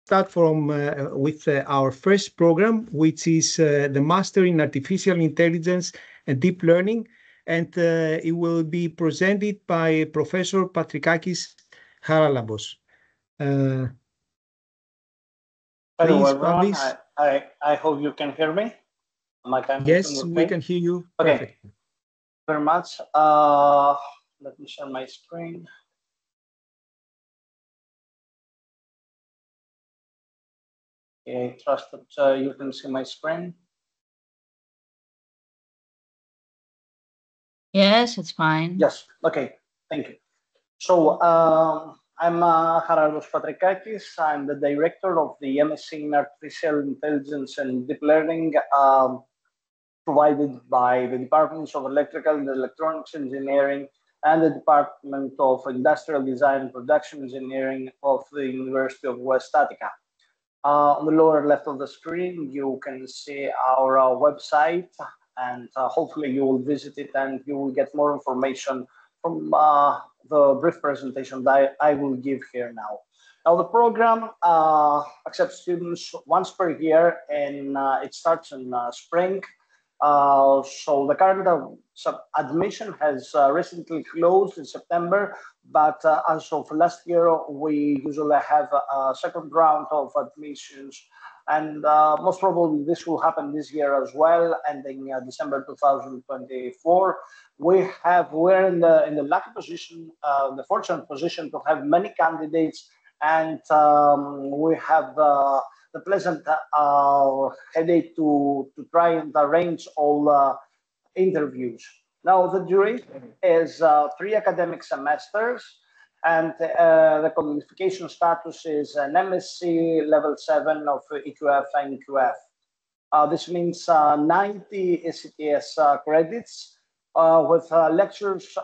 start with our first program, which is the Master in Artificial Intelligence and Deep Learning, and it will be presented by Professor Patrikakis Charalampos. Hello, Please, everyone. Pablis. I hope you can hear me. Yes, we can hear you. Okay. Perfect. Very much. Let me share my screen. Okay, I trust that you can see my screen. Yes, it's fine. Yes. Okay. Thank you. So I'm Charalampos Patrikakis. I'm the director of the MSc in Artificial Intelligence and Deep Learning, provided by the Departments of Electrical and Electronics Engineering and the Department of Industrial Design and Production Engineering of the University of West Attica. On the lower left of the screen, you can see our website, and hopefully you will visit it and you will get more information from the brief presentation that I will give here now. Now, the program accepts students once per year, and it starts in spring. So the current admission has recently closed in September, but as of last year, we usually have a second round of admissions, and most probably this will happen this year as well, ending December 2024. We're in the lucky position, the fortunate position to have many candidates, and we have the pleasant headache to try and arrange all interviews. Now, the duration is 3 academic semesters, and the qualification status is an MSc level 7 of EQF and QF. This means 90 ACTS credits with lectures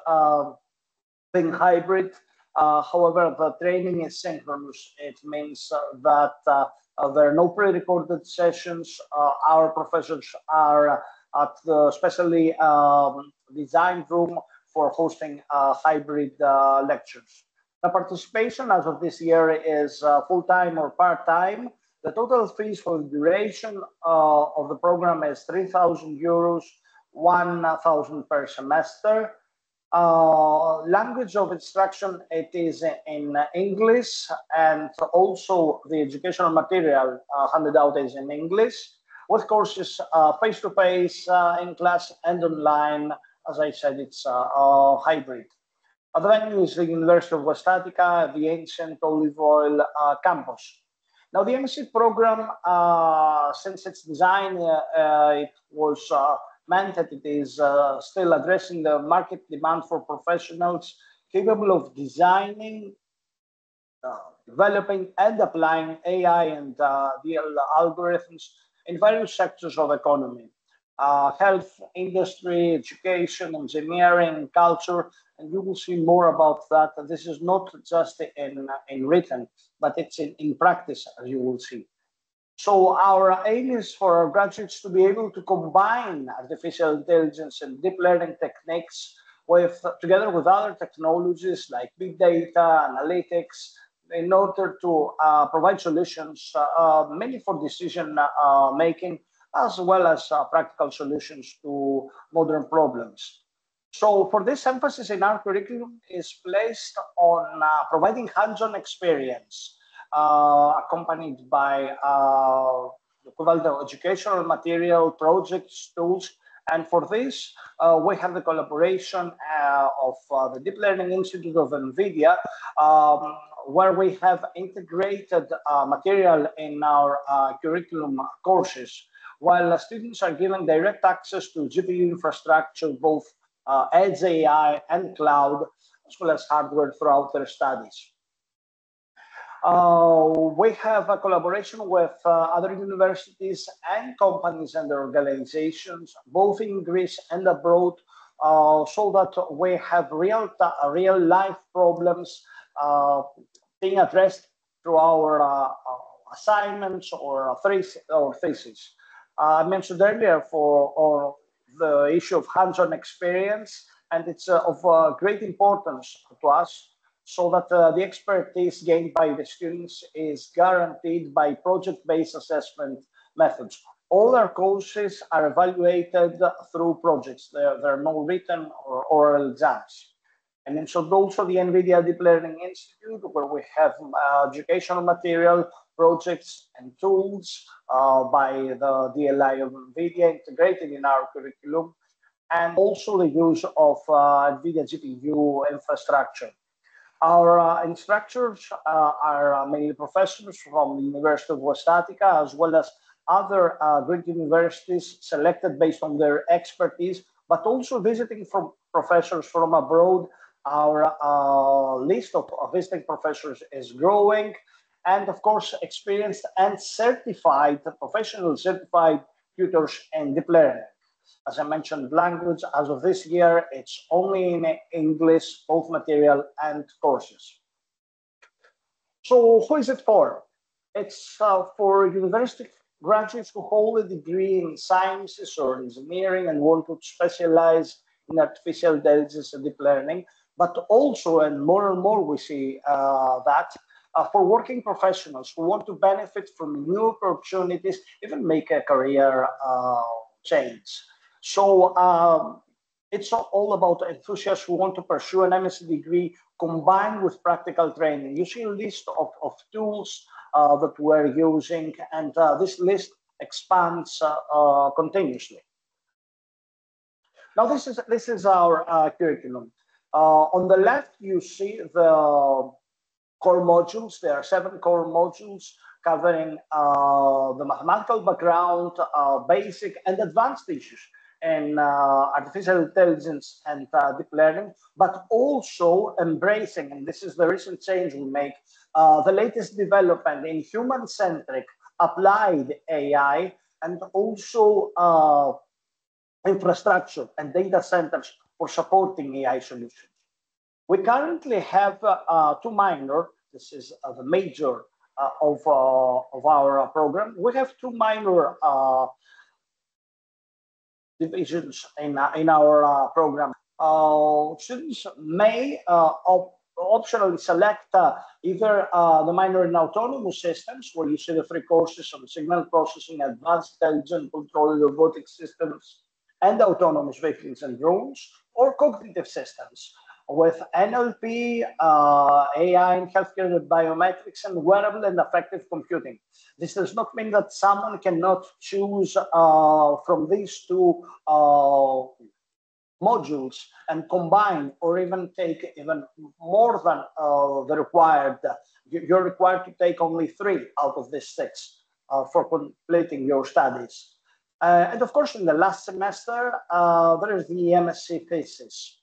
being hybrid. However, the training is synchronous. It means that there are no pre-recorded sessions. Our professors are at the specially designed room for hosting hybrid lectures. The participation as of this year is full-time or part-time. The total fees for the duration of the program is 3,000 euros, 1,000 per semester. Language of instruction, it is in English, and also the educational material handed out is in English, with courses face-to-face in class and online. As I said, it's hybrid. The venue is the University of West Attica, the ancient olive oil campus. Now, the MSc program, since its design, it was meant that it is still addressing the market demand for professionals capable of designing, developing, and applying AI and DL algorithms in various sectors of economy. Health, industry, education, engineering, culture, and you will see more about that. This is not just in written, but it's in practice, as you will see. So our aim is for our graduates to be able to combine artificial intelligence and deep learning techniques together with other technologies like big data, analytics, in order to provide solutions, mainly for decision making, as well as practical solutions to modern problems. So for this, emphasis in our curriculum is placed on providing hands-on experience, accompanied by equivalent educational material, projects, tools. And for this, we have the collaboration of the Deep Learning Institute of NVIDIA, where we have integrated material in our curriculum courses, while students are given direct access to GPU infrastructure, both edge AI and cloud, as well as hardware throughout their studies. We have a collaboration with other universities and companies and organizations, both in Greece and abroad, so that we have real life problems being addressed through our assignments or thesis. I mentioned earlier for the issue of hands-on experience, and it's of great importance to us so that the expertise gained by the students is guaranteed by project-based assessment methods. All our courses are evaluated through projects. There are no written or oral exams. And then so also the NVIDIA Deep Learning Institute, where we have educational material, projects, and tools by the DLI of NVIDIA integrated in our curriculum, and also the use of NVIDIA GPU infrastructure. Our instructors are mainly professors from the University of West Attica, as well as other Greek universities selected based on their expertise, but also visiting from professors from abroad. Our list of visiting professors is growing, and of course, experienced and certified, professional certified tutors in deep learning. As I mentioned, language, as of this year, it's only in English, both material and courses. So who is it for? It's for university graduates who hold a degree in sciences or engineering and want to specialize in artificial intelligence and deep learning, but also, and more we see that, for working professionals who want to benefit from new opportunities, even make a career change. So it's all about enthusiasts who want to pursue an MSc degree combined with practical training. You see a list of tools that we're using, and this list expands continuously. Now, this is our curriculum. On the left, you see the core modules. There are 7 core modules covering the mathematical background, basic and advanced issues in artificial intelligence and deep learning, but also embracing, and this is the recent change we make, the latest development in human-centric applied AI, and also infrastructure and data centers for supporting AI solutions. We currently have 2 minor. This is the major of our program. We have 2 minor divisions in our program. Students may optionally select either the minor in autonomous systems, where you see the 3 courses on signal processing, advanced intelligent control, robotic systems, and autonomous vehicles and drones, or cognitive systems with NLP, AI in healthcare, biometrics, and wearable and affective computing. This does not mean that someone cannot choose from these 2 modules and combine, or even take even more than the required. You're required to take only 3 out of these 6 for completing your studies. And of course, in the last semester, there is the MSc thesis.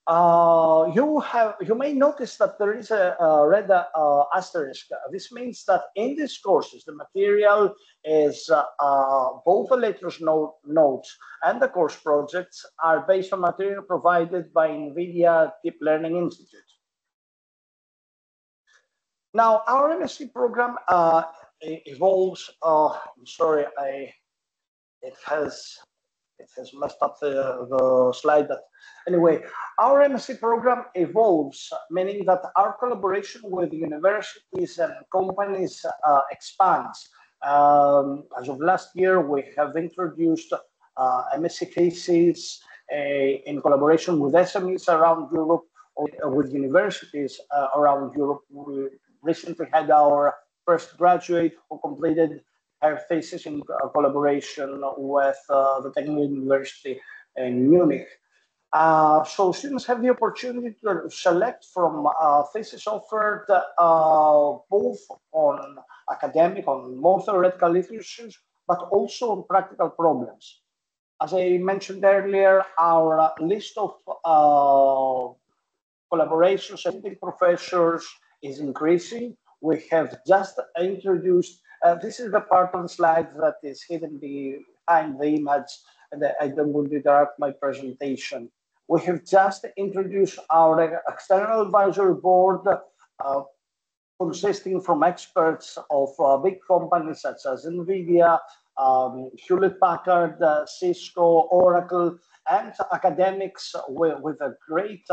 You may notice that there is a red asterisk. This means that in these courses, the material is both the lectures notes and the course projects are based on material provided by NVIDIA Deep Learning Institute. Now, our MSc program evolves. I'm sorry, it has messed up the slide. But anyway, our MSc program evolves, meaning that our collaboration with universities and companies expands. As of last year, we have introduced MSc theses in collaboration with SMEs around Europe, or with universities around Europe. We recently had our first graduate who completed her thesis in collaboration with the Technical University in Munich. So students have the opportunity to select from thesis offered both on academic, on more theoretical issues, but also on practical problems. As I mentioned earlier, our list of collaborations with professors is increasing. We have just introduced, this is the part of the slide that is hidden behind the image, and I don't want to interrupt my presentation. We have just introduced our external advisory board, consisting from experts of big companies such as NVIDIA, Hewlett-Packard, Cisco, Oracle, and academics with a great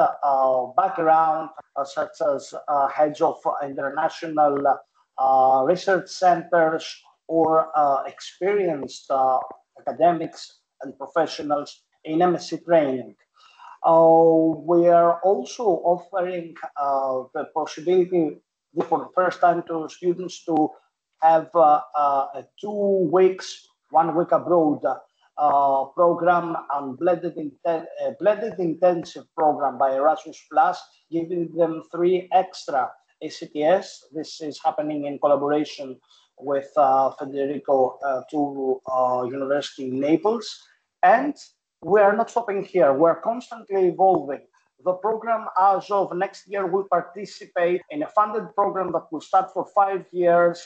background, such as heads of international research centers or experienced academics and professionals in MSc training. We are also offering the possibility for the first time to students to have 2 weeks, 1 week abroad program and blended intensive program by Erasmus Plus, giving them 3 extra ACTS. This is happening in collaboration with Federico to University in Naples. And we are not stopping here. We're constantly evolving. The program as of next year will participate in a funded program that will start for 5 years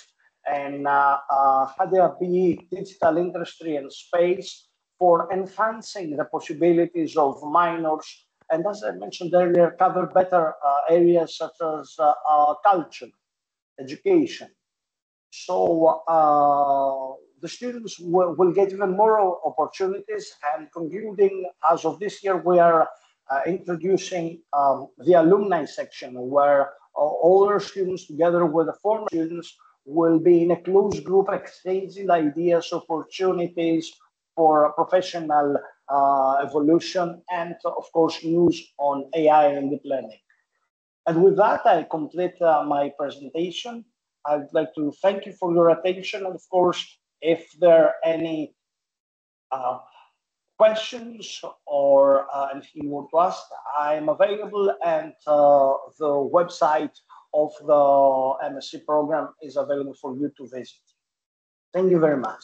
and HDAB, digital industry and space, for enhancing the possibilities of minors. And as I mentioned earlier, cover better areas such as culture, education. So the students will get even more opportunities. And concluding, as of this year, we are introducing the alumni section, where older students together with the former students will be in a closed group exchanging ideas, opportunities for professional evolution, and of course news on AI and deep learning. And with that, I complete my presentation. I'd like to thank you for your attention. And of course, if there are any questions or anything you want to ask, I'm available, and the website of the MSc program is available for you to visit. Thank you very much.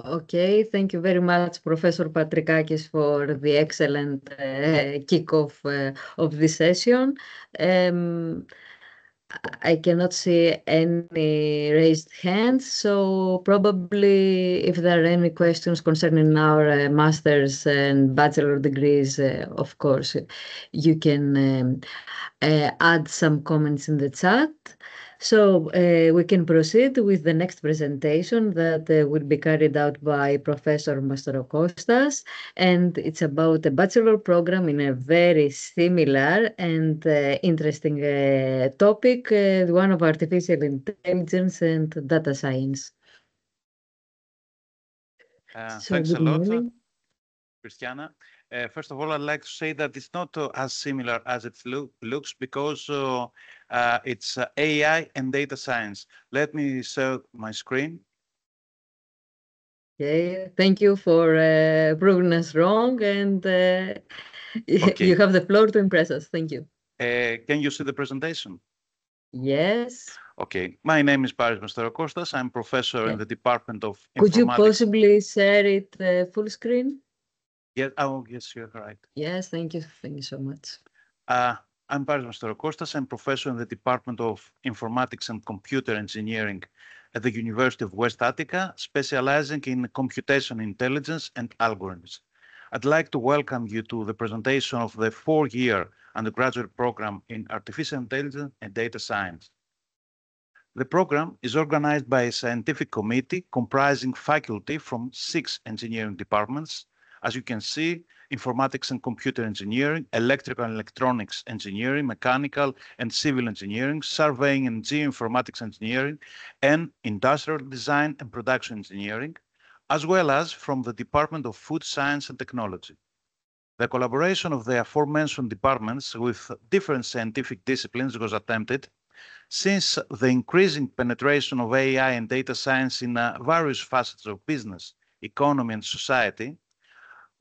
Okay, thank you very much, Professor Patrikakis, for the excellent kickoff of this session. I cannot see any raised hands, so probably if there are any questions concerning our master's and bachelor degrees, of course, you can add some comments in the chat. So we can proceed with the next presentation that will be carried out by Professor Mastorocostas, and it's about a bachelor program in a very similar and interesting topic, one of artificial intelligence and data science. Thanks a lot, Christiana. First of all, I'd like to say that it's not as similar as it looks, because it's AI and data science. Let me share my screen. Okay, thank you for proving us wrong, and okay. You have the floor to impress us. Thank you. Can you see the presentation? Yes. Okay, my name is Mastorocostas. I'm professor in the Department of Informatics. Could you possibly share it full screen? Yes, oh, yes, you're right. Yes, thank you. Thank you so much. I'm Mastorocostas. I'm professor in the Department of Informatics and Computer Engineering at the University of West Attica, specializing in computation intelligence and algorithms. I'd like to welcome you to the presentation of the 4-year undergraduate program in artificial intelligence and data science. The program is organized by a scientific committee comprising faculty from 6 engineering departments. As you can see, informatics and computer engineering, electrical and electronics engineering, mechanical and civil engineering, surveying and geoinformatics engineering, and industrial design and production engineering, as well as from the Department of Food Science and Technology. The collaboration of the aforementioned departments with different scientific disciplines was attempted since the increasing penetration of AI and data science in various facets of business, economy, and society,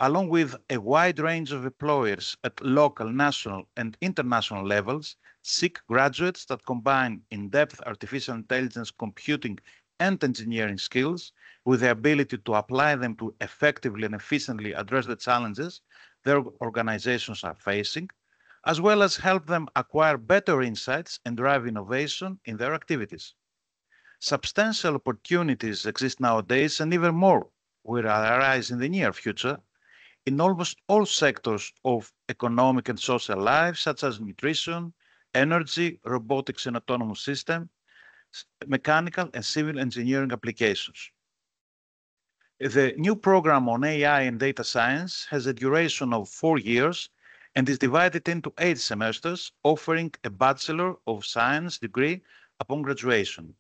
along with a wide range of employers at local, national, and international levels, seek graduates that combine in-depth artificial intelligence computing and engineering skills with the ability to apply them to effectively and efficiently address the challenges their organizations are facing, as well as help them acquire better insights and drive innovation in their activities. Substantial opportunities exist nowadays, and even more will arise in the near future in almost all sectors of economic and social life, such as nutrition, energy, robotics and autonomous systems, mechanical and civil engineering applications. The new program on AI and data science has a duration of 4 years and is divided into 8 semesters, offering a Bachelor of Science degree upon graduation.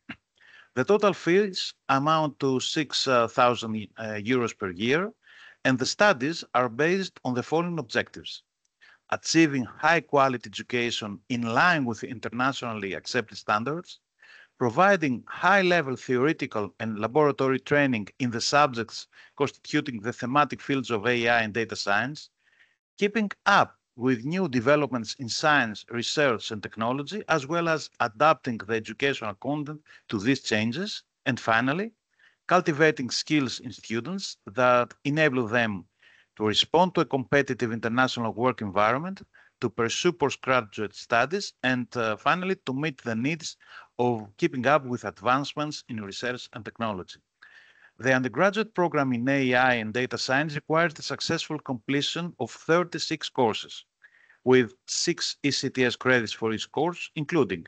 The total fees amount to 6,000 euros per year, and the studies are based on the following objectives: achieving high-quality education in line with internationally accepted standards, providing high-level theoretical and laboratory training in the subjects constituting the thematic fields of AI and data science, keeping up with new developments in science, research, and technology, as well as adapting the educational content to these changes, and finally, cultivating skills in students that enable them to respond to a competitive international work environment, to pursue postgraduate studies, and finally, to meet the needs of keeping up with advancements in research and technology. The undergraduate program in AI and data science requires the successful completion of 36 courses, with 6 ECTS credits for each course, including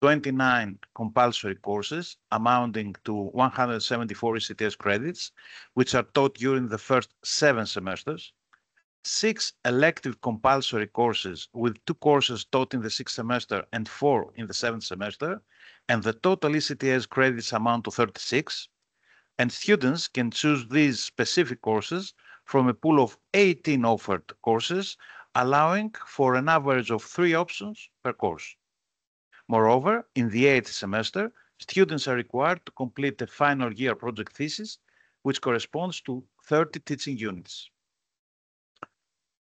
29 compulsory courses amounting to 174 ECTS credits, which are taught during the first 7 semesters, 6 elective compulsory courses with 2 courses taught in the 6th semester and 4 in the 7th semester, and the total ECTS credits amount to 36, and students can choose these specific courses from a pool of 18 offered courses, allowing for an average of 3 options per course. Moreover, in the 8th semester, students are required to complete a final year project thesis, which corresponds to 30 teaching units.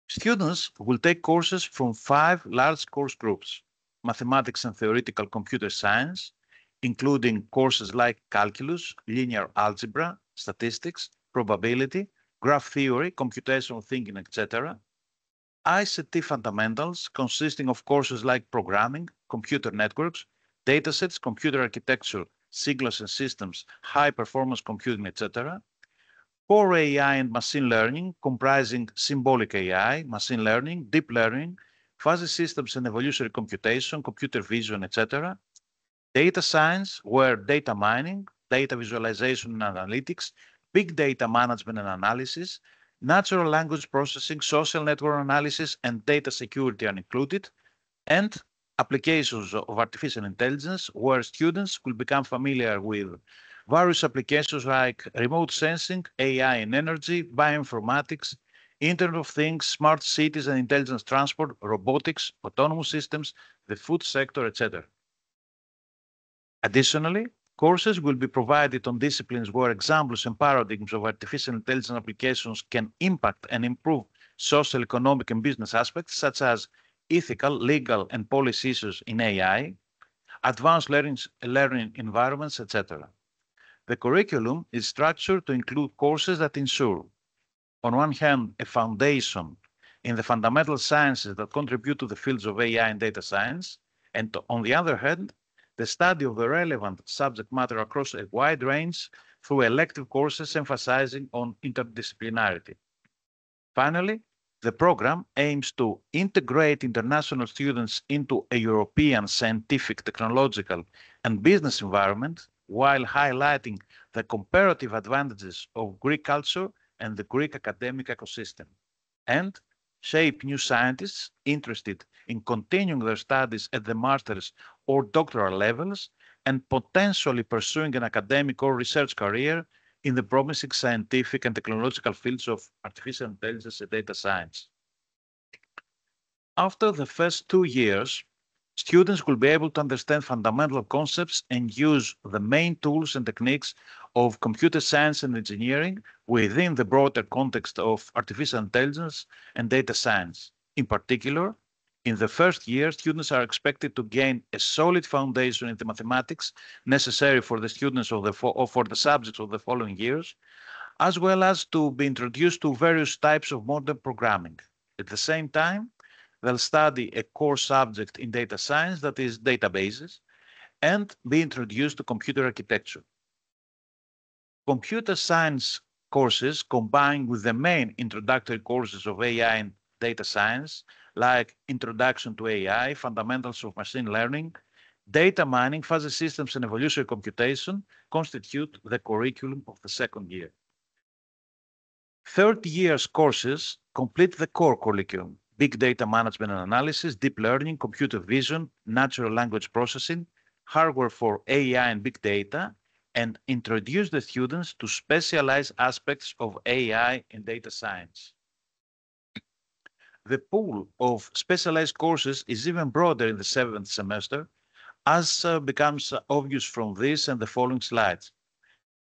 Students will take courses from 5 large course groups: mathematics and theoretical computer science, including courses like calculus, linear algebra, statistics, probability, graph theory, computational thinking, etc. ICT fundamentals, consisting of courses like programming, computer networks, datasets, computer architecture, signals and systems, high-performance computing, etc. Core AI and machine learning, comprising symbolic AI, machine learning, deep learning, fuzzy systems and evolutionary computation, computer vision, etc. Data science, where data mining, data visualization and analytics, big data management and analysis, natural language processing, social network analysis, and data security are included, and applications of artificial intelligence, where students will become familiar with various applications like remote sensing, AI and energy, bioinformatics, Internet of Things, smart cities and intelligent transport, robotics, autonomous systems, the food sector, etc. Additionally, courses will be provided on disciplines where examples and paradigms of artificial intelligence applications can impact and improve social, economic, and business aspects, such as ethical, legal, and policy issues in AI, advanced learning environments, etc. The curriculum is structured to include courses that ensure, on one hand, a foundation in the fundamental sciences that contribute to the fields of AI and data science, and on the other hand, the study of the relevant subject matter across a wide range through elective courses emphasizing on interdisciplinarity. Finally, the program aims to integrate international students into a European scientific, technological, and business environment while highlighting the comparative advantages of Greek culture and the Greek academic ecosystem, and shape new scientists interested in continuing their studies at the master's or doctoral levels and potentially pursuing an academic or research career in the promising scientific and technological fields of artificial intelligence and data science. After the first 2 years, students will be able to understand fundamental concepts and use the main tools and techniques of computer science and engineering within the broader context of artificial intelligence and data science. In particular, in the first year, students are expected to gain a solid foundation in the mathematics necessary for the students or for the subjects of the following years, as well as to be introduced to various types of modern programming. At the same time, they'll study a core subject in data science, that is databases, and be introduced to computer architecture. Computer science courses combined with the main introductory courses of AI and data science, like Introduction to AI, Fundamentals of Machine Learning, Data Mining, Fuzzy Systems, and Evolutionary Computation, constitute the curriculum of the second year. Third year's courses complete the core curriculum: Big Data Management and Analysis, Deep Learning, Computer Vision, Natural Language Processing, Hardware for AI and Big Data, and introduce the students to specialized aspects of AI and data science. The pool of specialized courses is even broader in the 7th semester, as becomes obvious from this and the following slides.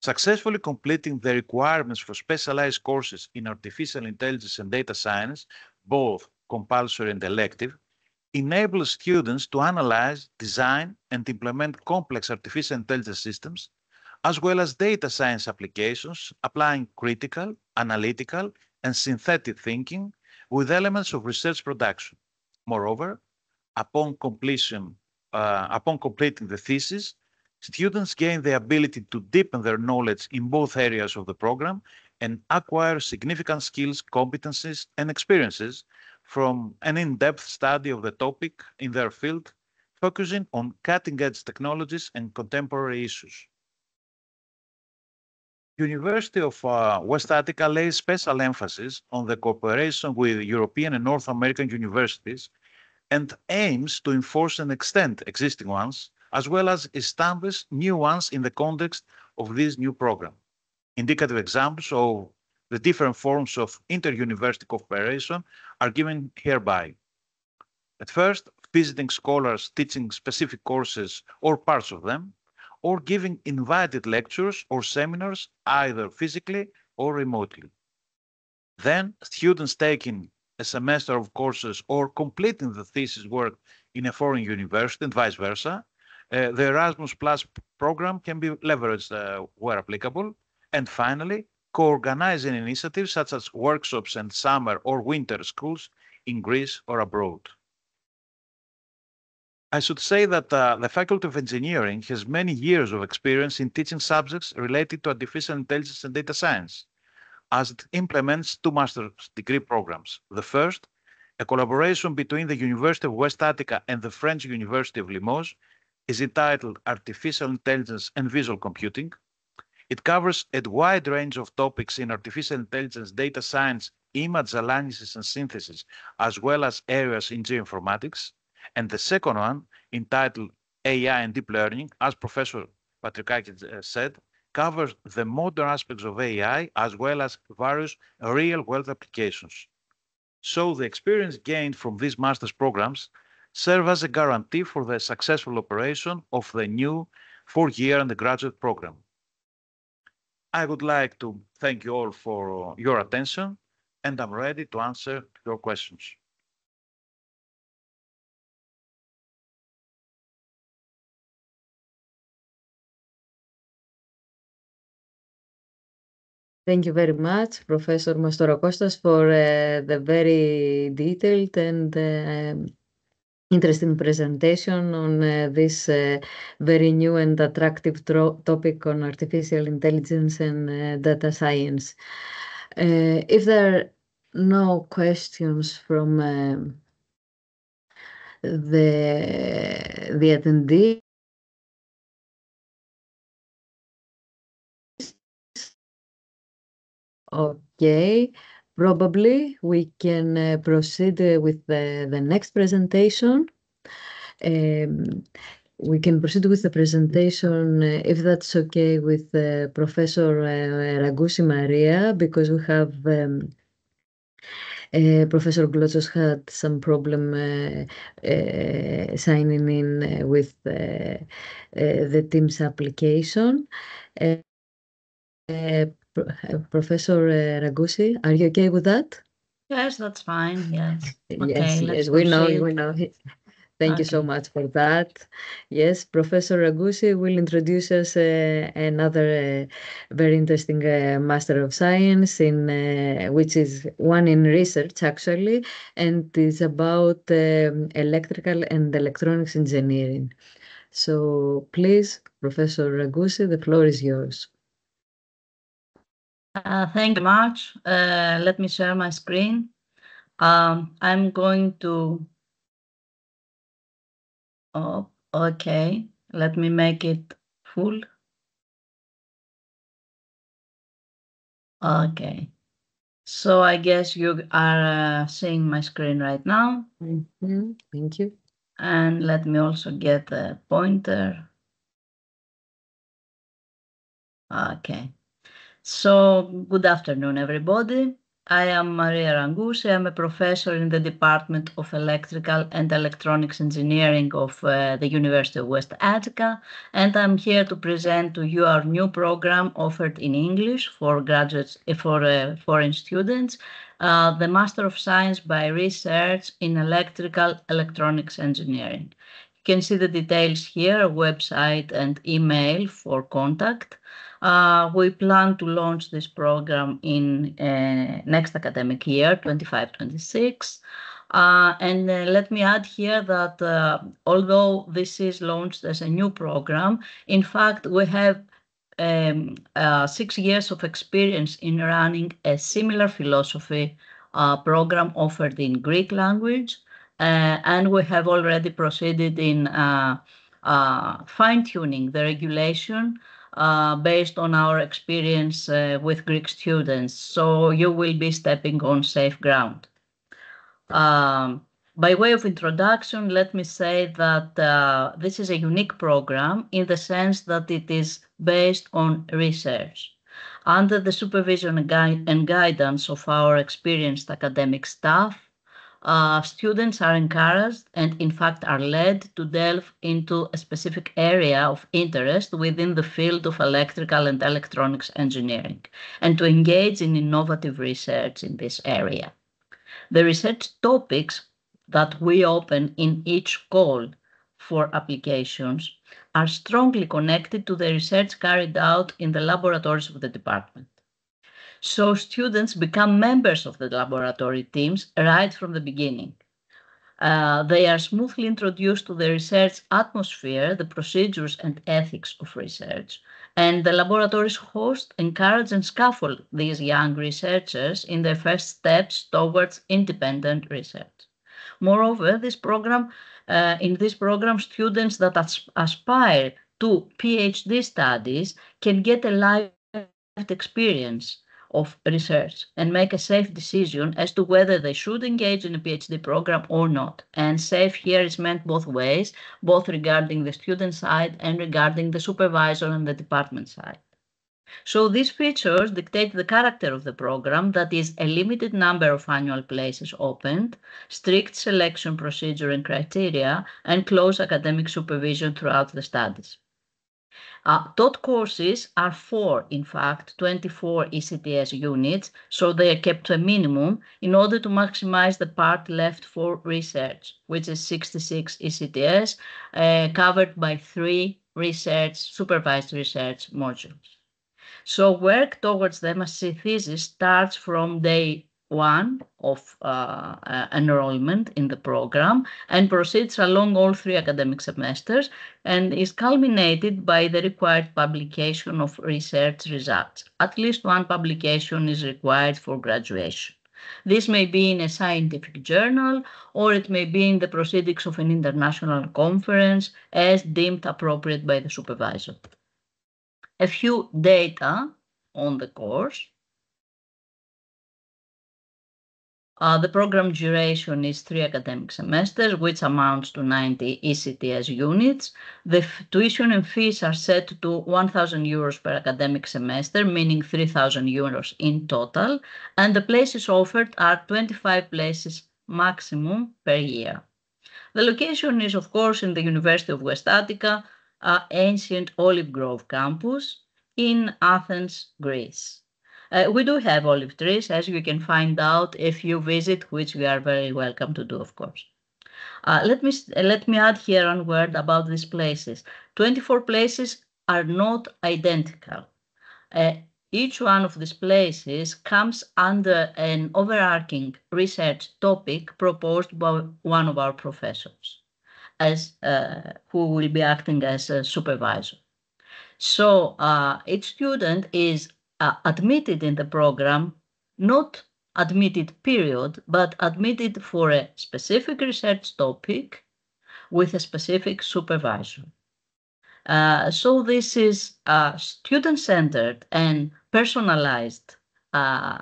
Successfully completing the requirements for specialized courses in artificial intelligence and data science, both compulsory and elective, enables students to analyze, design, and implement complex artificial intelligence systems, as well as data science applications, applying critical, analytical, and synthetic thinking with elements of research production. Moreover, upon completing the thesis, students gain the ability to deepen their knowledge in both areas of the program and acquire significant skills, competencies, and experiences from an in-depth study of the topic in their field, focusing on cutting-edge technologies and contemporary issues. University of West Attica lays special emphasis on the cooperation with European and North American universities and aims to enforce and extend existing ones, as well as establish new ones in the context of this new program. Indicative examples of the different forms of inter-university cooperation are given hereby. At first, visiting scholars teaching specific courses or parts of them, or giving invited lectures or seminars either physically or remotely. Then, students taking a semester of courses or completing the thesis work in a foreign university and vice versa, the Erasmus Plus program can be leveraged where applicable. And finally, co-organizing initiatives such as workshops and summer or winter schools in Greece or abroad. I should say that the Faculty of Engineering has many years of experience in teaching subjects related to artificial intelligence and data science, as it implements two master's degree programs. The first, a collaboration between the University of West Attica and the French University of Limoges, is entitled Artificial Intelligence and Visual Computing. It covers a wide range of topics in artificial intelligence, data science, image analysis and synthesis, as well as areas in geoinformatics. And the second one, entitled AI and Deep Learning, as Professor Patrikakis said, covers the modern aspects of AI as well as various real-world applications. So the experience gained from these master's programs serve as a guarantee for the successful operation of the new 4-year undergraduate program. I would like to thank you all for your attention, and I'm ready to answer your questions. Thank you very much, Professor Mastorocostas, for the very detailed and interesting presentation on this very new and attractive topic on artificial intelligence and data science. If there are no questions from the attendees, okay, probably we can proceed with the next presentation. We can proceed with the presentation, if that's okay, with Professor Ragusi Maria, because we have Professor Glotsos had some problem signing in with the Teams application. Professor Ragusi, are you okay with that? Yes, that's fine. Yes. Okay, Yes, let's yes, we know. Thank you so Okay. much for that. Yes, Professor Ragusi will introduce us another very interesting Master of Science, in which is one in research actually, and is about electrical and electronics engineering. So please, Professor Ragusi, the floor is yours. Thank you much. Let me share my screen. I'm going to, okay, let me make it full. Okay, so I guess you are seeing my screen right now. Thank you. And let me also get the pointer. Okay. So, good afternoon, everybody. I am Maria Rangusi. I'm a professor in the Department of Electrical and Electronics Engineering of the University of West Attica, and I'm here to present to you our new program offered in English for graduates, for foreign students, the Master of Science by Research in Electrical Electronics Engineering. You can see the details here, website and email for contact. We plan to launch this program in next academic year, 25-26. And let me add here that although this is launched as a new program, in fact, we have 6 years of experience in running a similar philosophy program offered in Greek language. And we have already proceeded in fine-tuning the regulation based on our experience with Greek students. So you will be stepping on safe ground. By way of introduction, let me say that this is a unique program in the sense that it is based on research. Under the supervision and guidance of our experienced academic staff, students are encouraged and in fact are led to delve into a specific area of interest within the field of electrical and electronics engineering and to engage in innovative research in this area. The research topics that we open in each call for applications are strongly connected to the research carried out in the laboratories of the department. So students become members of the laboratory teams right from the beginning. They are smoothly introduced to the research atmosphere, the procedures and ethics of research, and the laboratories host, encourage and scaffold these young researchers in their first steps towards independent research. Moreover, in this program, students that aspire to PhD studies can get a live experience of research and make a safe decision as to whether they should engage in a PhD program or not. And safe here is meant both ways, both regarding the student side and regarding the supervisor and the department side. So these features dictate the character of the program, that is a limited number of annual places opened, strict selection procedure and criteria, and close academic supervision throughout the studies. Taught courses are 4, in fact, 24 ECTS units, so they are kept to a minimum in order to maximize the part left for research, which is 66 ECTS, covered by 3 supervised research modules. So work towards the MSc thesis starts from day 1 of enrollment in the program and proceeds along all 3 academic semesters and is culminated by the required publication of research results. At least 1 publication is required for graduation. This may be in a scientific journal or it may be in the proceedings of an international conference as deemed appropriate by the supervisor. A few data on the course. The program duration is 3 academic semesters, which amounts to 90 ECTS units. The tuition and fees are set to 1,000 euros per academic semester, meaning 3,000 euros in total, and the places offered are 25 places maximum per year. The location is, of course, in the University of West Attica, ancient Olive Grove campus in Athens, Greece. We do have olive trees, as you can find out if you visit, which we are very welcome to do, of course. Let me add here one word about these places. 24 places are not identical. Each one of these places comes under an overarching research topic proposed by one of our professors, who will be acting as a supervisor. So each student is admitted in the program, not admitted period, but admitted for a specific research topic with a specific supervisor. So this is student-centered and personalized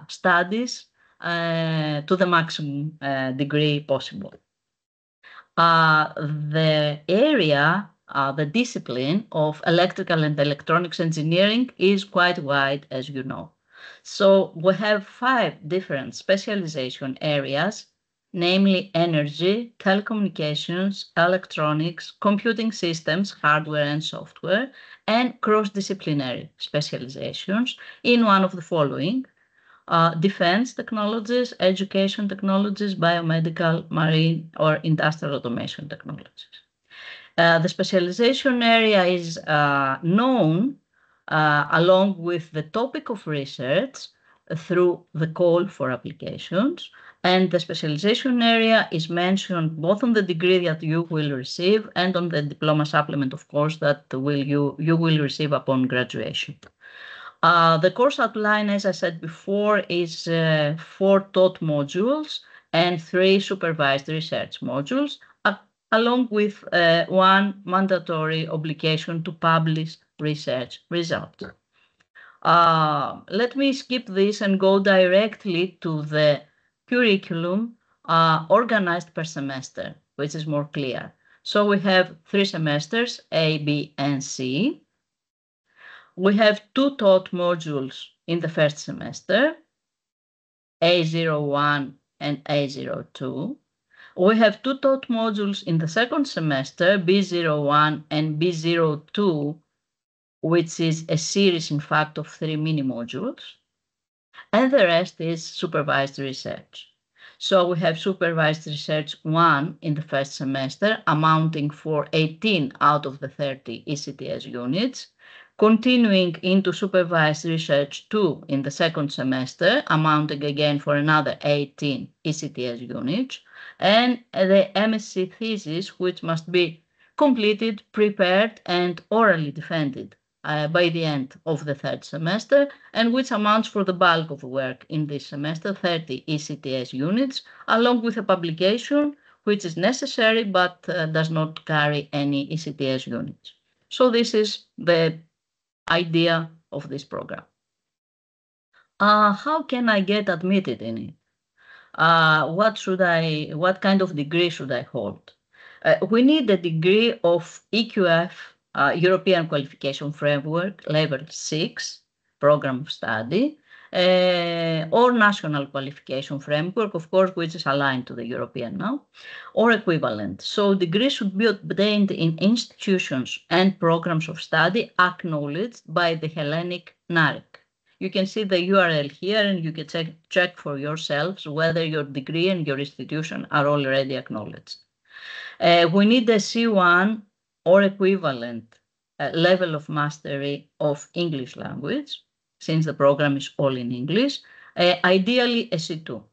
studies to the maximum degree possible. The area, the discipline of electrical and electronics engineering is quite wide, as you know. So we have 5 different specialization areas, namely energy, telecommunications, electronics, computing systems, hardware and software, and cross-disciplinary specializations in one of the following: defense technologies, education technologies, biomedical, marine, or industrial automation technologies. The specialization area is known along with the topic of research through the call for applications, and the specialization area is mentioned both on the degree that you will receive and on the diploma supplement, of course, that you will receive upon graduation. The course outline, as I said before, is 4 taught modules and 3 supervised research modules, along with 1 mandatory obligation to publish research results. Let me skip this and go directly to the curriculum organized per semester, which is more clear. So we have 3 semesters, A, B, and C. We have 2 taught modules in the first semester, A01 and A02. We have 2 taught modules in the second semester, B01 and B02, which is a series, in fact, of 3 mini modules. And the rest is supervised research. So we have supervised research 1 in the first semester, amounting for 18 out of the 30 ECTS units, continuing into supervised research 2 in the second semester, amounting again for another 18 ECTS units, and the MSc thesis, which must be completed, prepared, and orally defended by the end of the third semester, and which amounts for the bulk of the work in this semester, 30 ECTS units, along with a publication which is necessary but does not carry any ECTS units. So this is the idea of this program. How can I get admitted in it? What kind of degree should I hold? We need a degree of EQF, European Qualification Framework, level 6, program of study, or National Qualification Framework, of course, which is aligned to the European now, or equivalent. So degrees should be obtained in institutions and programs of study acknowledged by the Hellenic NARIC. You can see the URL here, and you can check for yourselves whether your degree and your institution are already acknowledged. We need a C1 or equivalent level of mastery of English language, since the program is all in English, ideally a C2.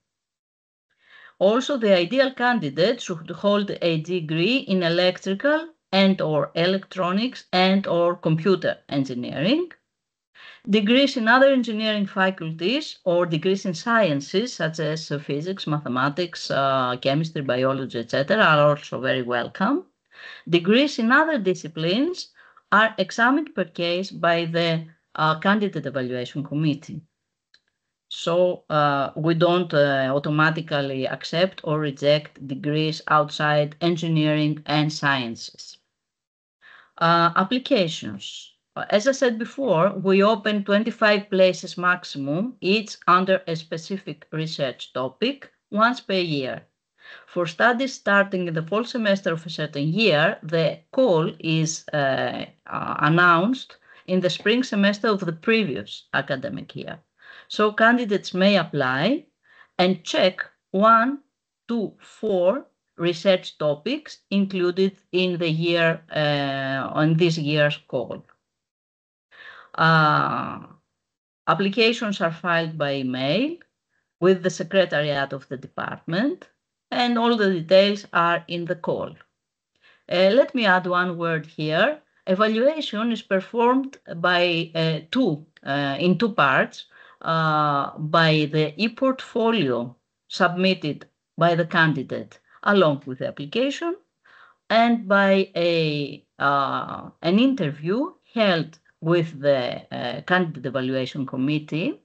Also, the ideal candidate should hold a degree in electrical and/or electronics and/or computer engineering, degrees in other engineering faculties or degrees in sciences such as physics, mathematics, chemistry, biology, etc. are also very welcome. Degrees in other disciplines are examined per case by the Candidate Evaluation Committee. So we don't automatically accept or reject degrees outside engineering and sciences. Applications. As I said before, we open 25 places maximum, each under a specific research topic, once per year. For studies starting in the fall semester of a certain year, the call is announced in the spring semester of the previous academic year. So candidates may apply and check 1 to 4 research topics included in the year on this year's call. Applications are filed by email with the secretariat of the department, and all the details are in the call. Let me add one word here. Evaluation is performed by in two parts, by the e-portfolio submitted by the candidate along with the application, and by an interview held with the candidate evaluation committee,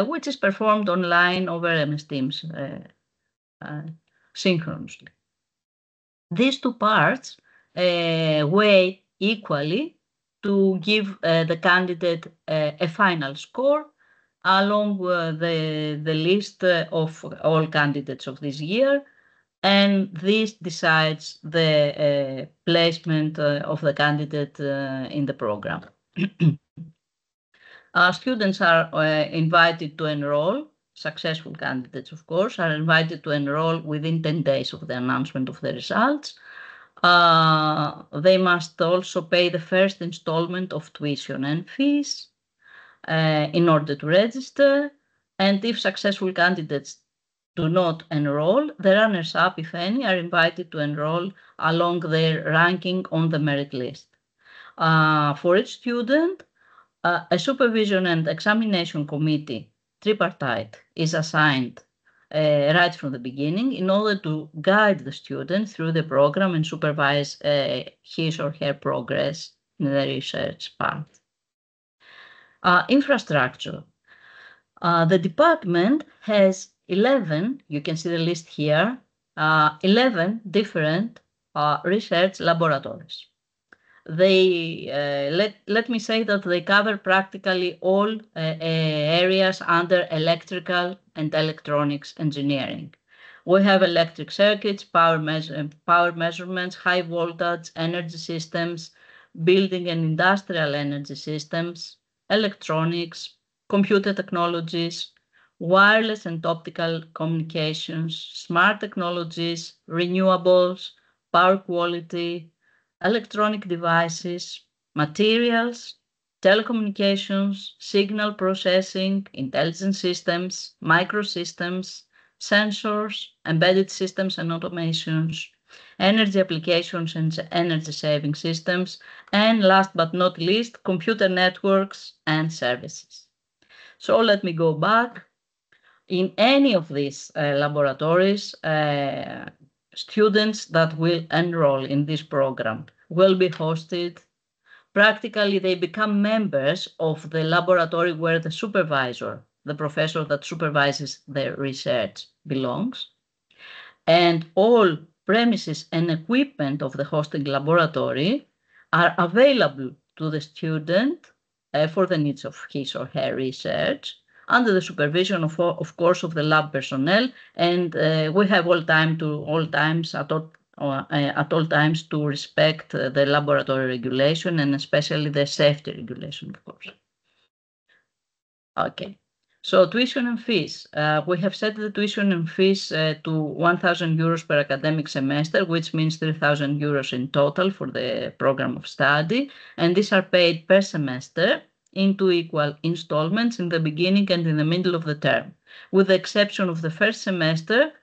which is performed online over MS Teams synchronously. These two parts weigh equally to give the candidate a final score along the list of all candidates of this year, and this decides the placement of the candidate in the program. Students are invited to enroll. Successful candidates, of course, are invited to enroll within 10 days of the announcement of the results. They must also pay the first installment of tuition and fees in order to register. And if successful candidates do not enroll, the runners-up, if any, are invited to enroll along their ranking on the merit list. For each student, a supervision and examination committee, tripartite, is assigned right from the beginning in order to guide the student through the program and supervise his or her progress in the research part. Infrastructure. The department has 11, you can see the list here, 11 different research laboratories. They, let me say that they cover practically all areas under electrical and electronics engineering. We have electric circuits, power measurements, high voltage energy systems, building and industrial energy systems, electronics, computer technologies, wireless and optical communications, smart technologies, renewables, power quality, electronic devices, materials, telecommunications, signal processing, intelligent systems, microsystems, sensors, embedded systems and automations, energy applications and energy saving systems, and last but not least, computer networks and services. So let me go back. In any of these laboratories, students that will enroll in this program will be hosted. Practically, they become members of the laboratory where the supervisor, the professor that supervises their research, belongs. And all premises and equipment of the hosting laboratory are available to the student for the needs of his or her research, under the supervision of course of the lab personnel, and we have at all times to respect the laboratory regulation and especially the safety regulation, of course. Okay, so tuition and fees. We have set the tuition and fees to 1,000 euros per academic semester, which means 3,000 euros in total for the program of study, and these are paid per semester in two equal installments in the beginning and in the middle of the term, with the exception of the first semester,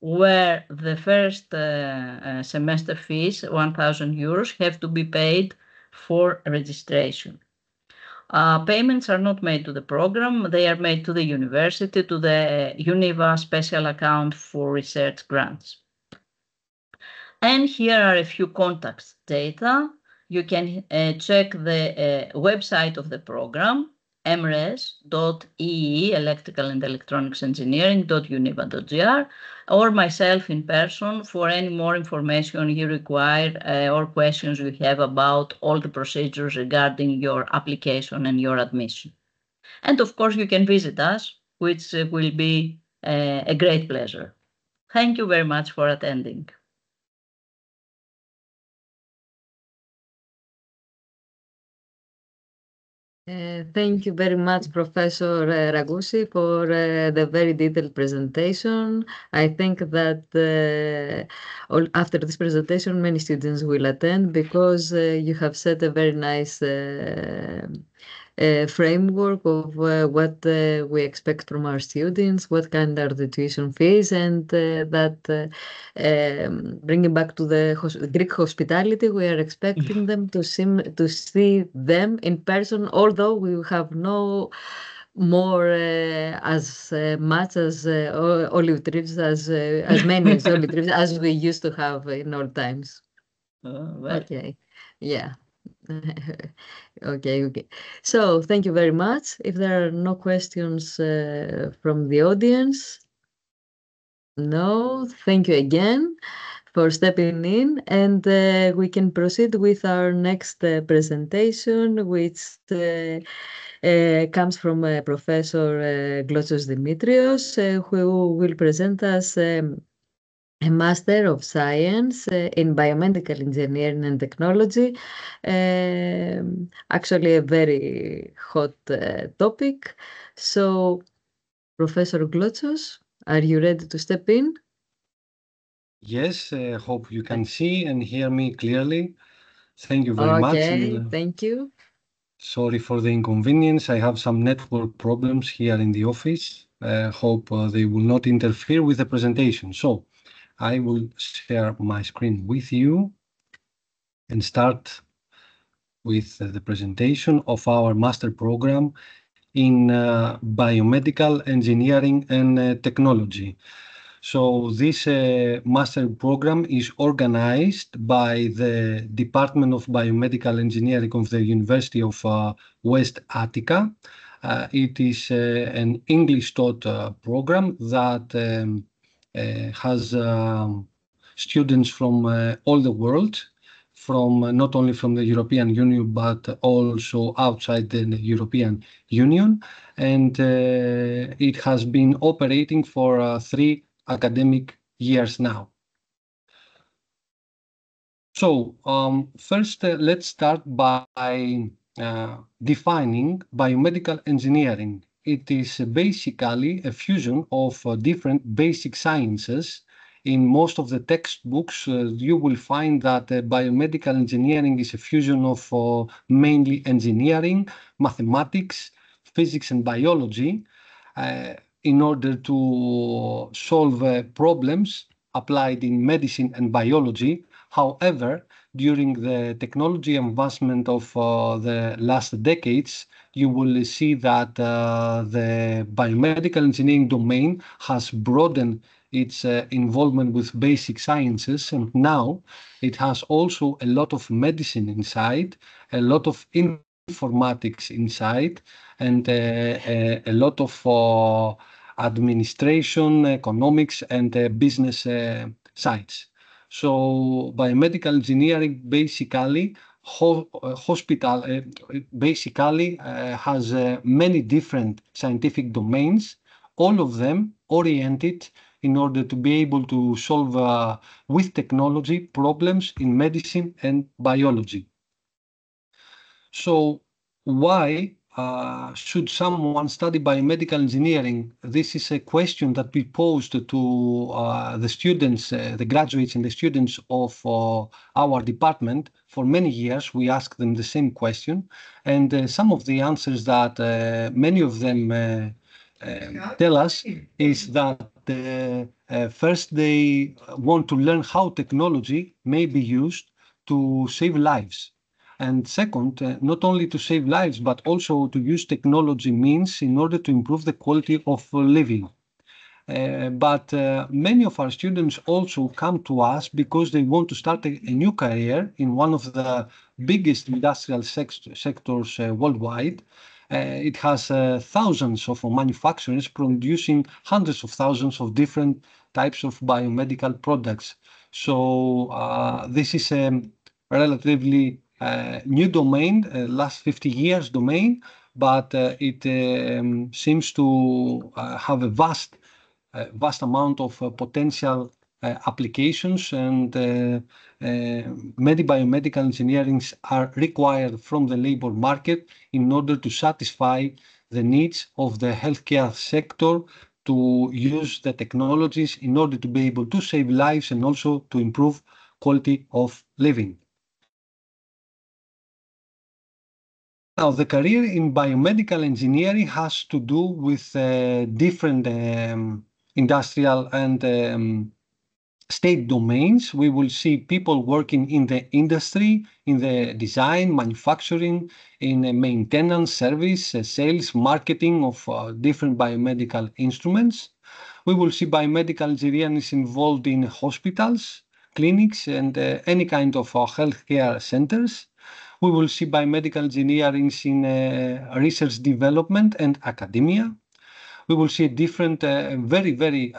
where the first semester fees, 1,000 euros, have to be paid for registration. Payments are not made to the program, they are made to the university, to the UNIVA special account for research grants. And here are a few contact data. You can check the website of the program, mres.ee, electrical and electronics engineering.univa.gr, or myself in person for any more information you require or questions you have about all the procedures regarding your application and your admission. And of course, you can visit us, which will be a great pleasure. Thank you very much for attending. Thank you very much, Professor Ragoussi, for the very detailed presentation. I think that after this presentation, many students will attend because you have set a very nice framework of what we expect from our students, what kind are the tuition fees, and bringing back to the Greek hospitality, we are expecting them to see them in person, although we have no more as much as olive trees as many as olive trees as we used to have in old times. Okay, yeah. Okay. So thank you very much. If there are no questions from the audience, no, thank you again for stepping in, and we can proceed with our next presentation, which comes from Professor Glotsos Dimitrios, who will present us a Master of Science in Biomedical Engineering and Technology, actually a very hot topic. So, Professor Glotsos, are you ready to step in? Yes, hope you can see and hear me clearly. Thank you very much. Okay, thank you. Sorry for the inconvenience. I have some network problems here in the office. Hope they will not interfere with the presentation. So I will share my screen with you and start with the presentation of our master program in biomedical engineering and technology. So this master program is organized by the Department of Biomedical Engineering of the University of West Attica. It is an English taught program that has students from all the world, from not only from the European Union, but also outside the European Union. And it has been operating for 3 academic years now. So first, let's start by defining biomedical engineering. It is basically a fusion of different basic sciences. In most of the textbooks, you will find that biomedical engineering is a fusion of mainly engineering, mathematics, physics, and biology in order to solve problems applied in medicine and biology. However, during the technology advancement of the last decades, you will see that the biomedical engineering domain has broadened its involvement with basic sciences, and now it has also a lot of medicine inside, a lot of informatics inside, and a lot of administration, economics, and business sides. So biomedical engineering basically has many different scientific domains, all of them oriented in order to be able to solve with technology problems in medicine and biology. So why should someone study biomedical engineering? This is a question that we posed to the students, the graduates and the students of our department. For many years, we asked them the same question. And some of the answers that many of them tell us is that first they want to learn how technology may be used to save lives. And second, not only to save lives, but also to use technology means in order to improve the quality of living. But many of our students also come to us because they want to start a new career in one of the biggest industrial sectors worldwide. It has thousands of manufacturers producing hundreds of thousands of different types of biomedical products. So this is a relatively new domain, last 50 years domain, but it seems to have a vast amount of potential applications, and many biomedical engineerings are required from the labor market in order to satisfy the needs of the healthcare sector, to use the technologies in order to be able to save lives and also to improve quality of living. Now, the career in biomedical engineering has to do with different industrial and state domains. We will see people working in the industry, in the design, manufacturing, in maintenance, service, sales, marketing of different biomedical instruments. We will see biomedical engineers involved in hospitals, clinics, and any kind of healthcare centers. We will see biomedical engineering in research development and academia. We will see different, very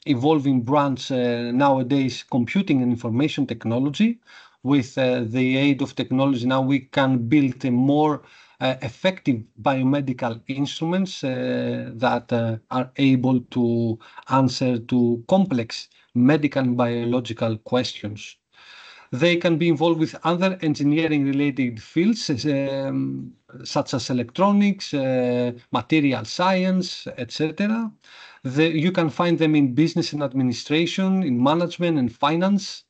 evolving branch nowadays, computing and information technology. With the aid of technology, now we can build a more effective biomedical instruments that are able to answer to complex medical and biological questions. They can be involved with other engineering-related fields, such as electronics, material science, etc. You can find them in business and administration, in management and finance.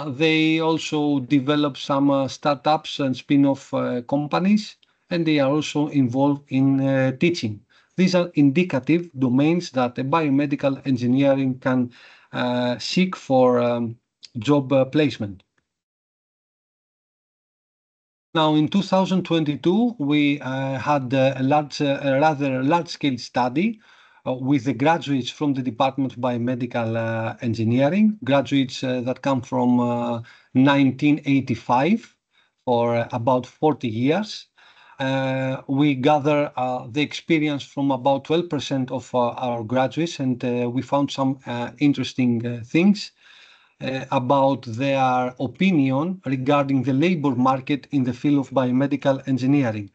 They also develop some startups and spin-off companies, and they are also involved in teaching. These are indicative domains that a biomedical engineering can seek for job placement. Now, in 2022, we had a rather large-scale study with the graduates from the Department of Biomedical Engineering, graduates that come from 1985 for about 40 years. We gather the experience from about 12% of our graduates, and we found some interesting things about their opinion regarding the labor market in the field of biomedical engineering.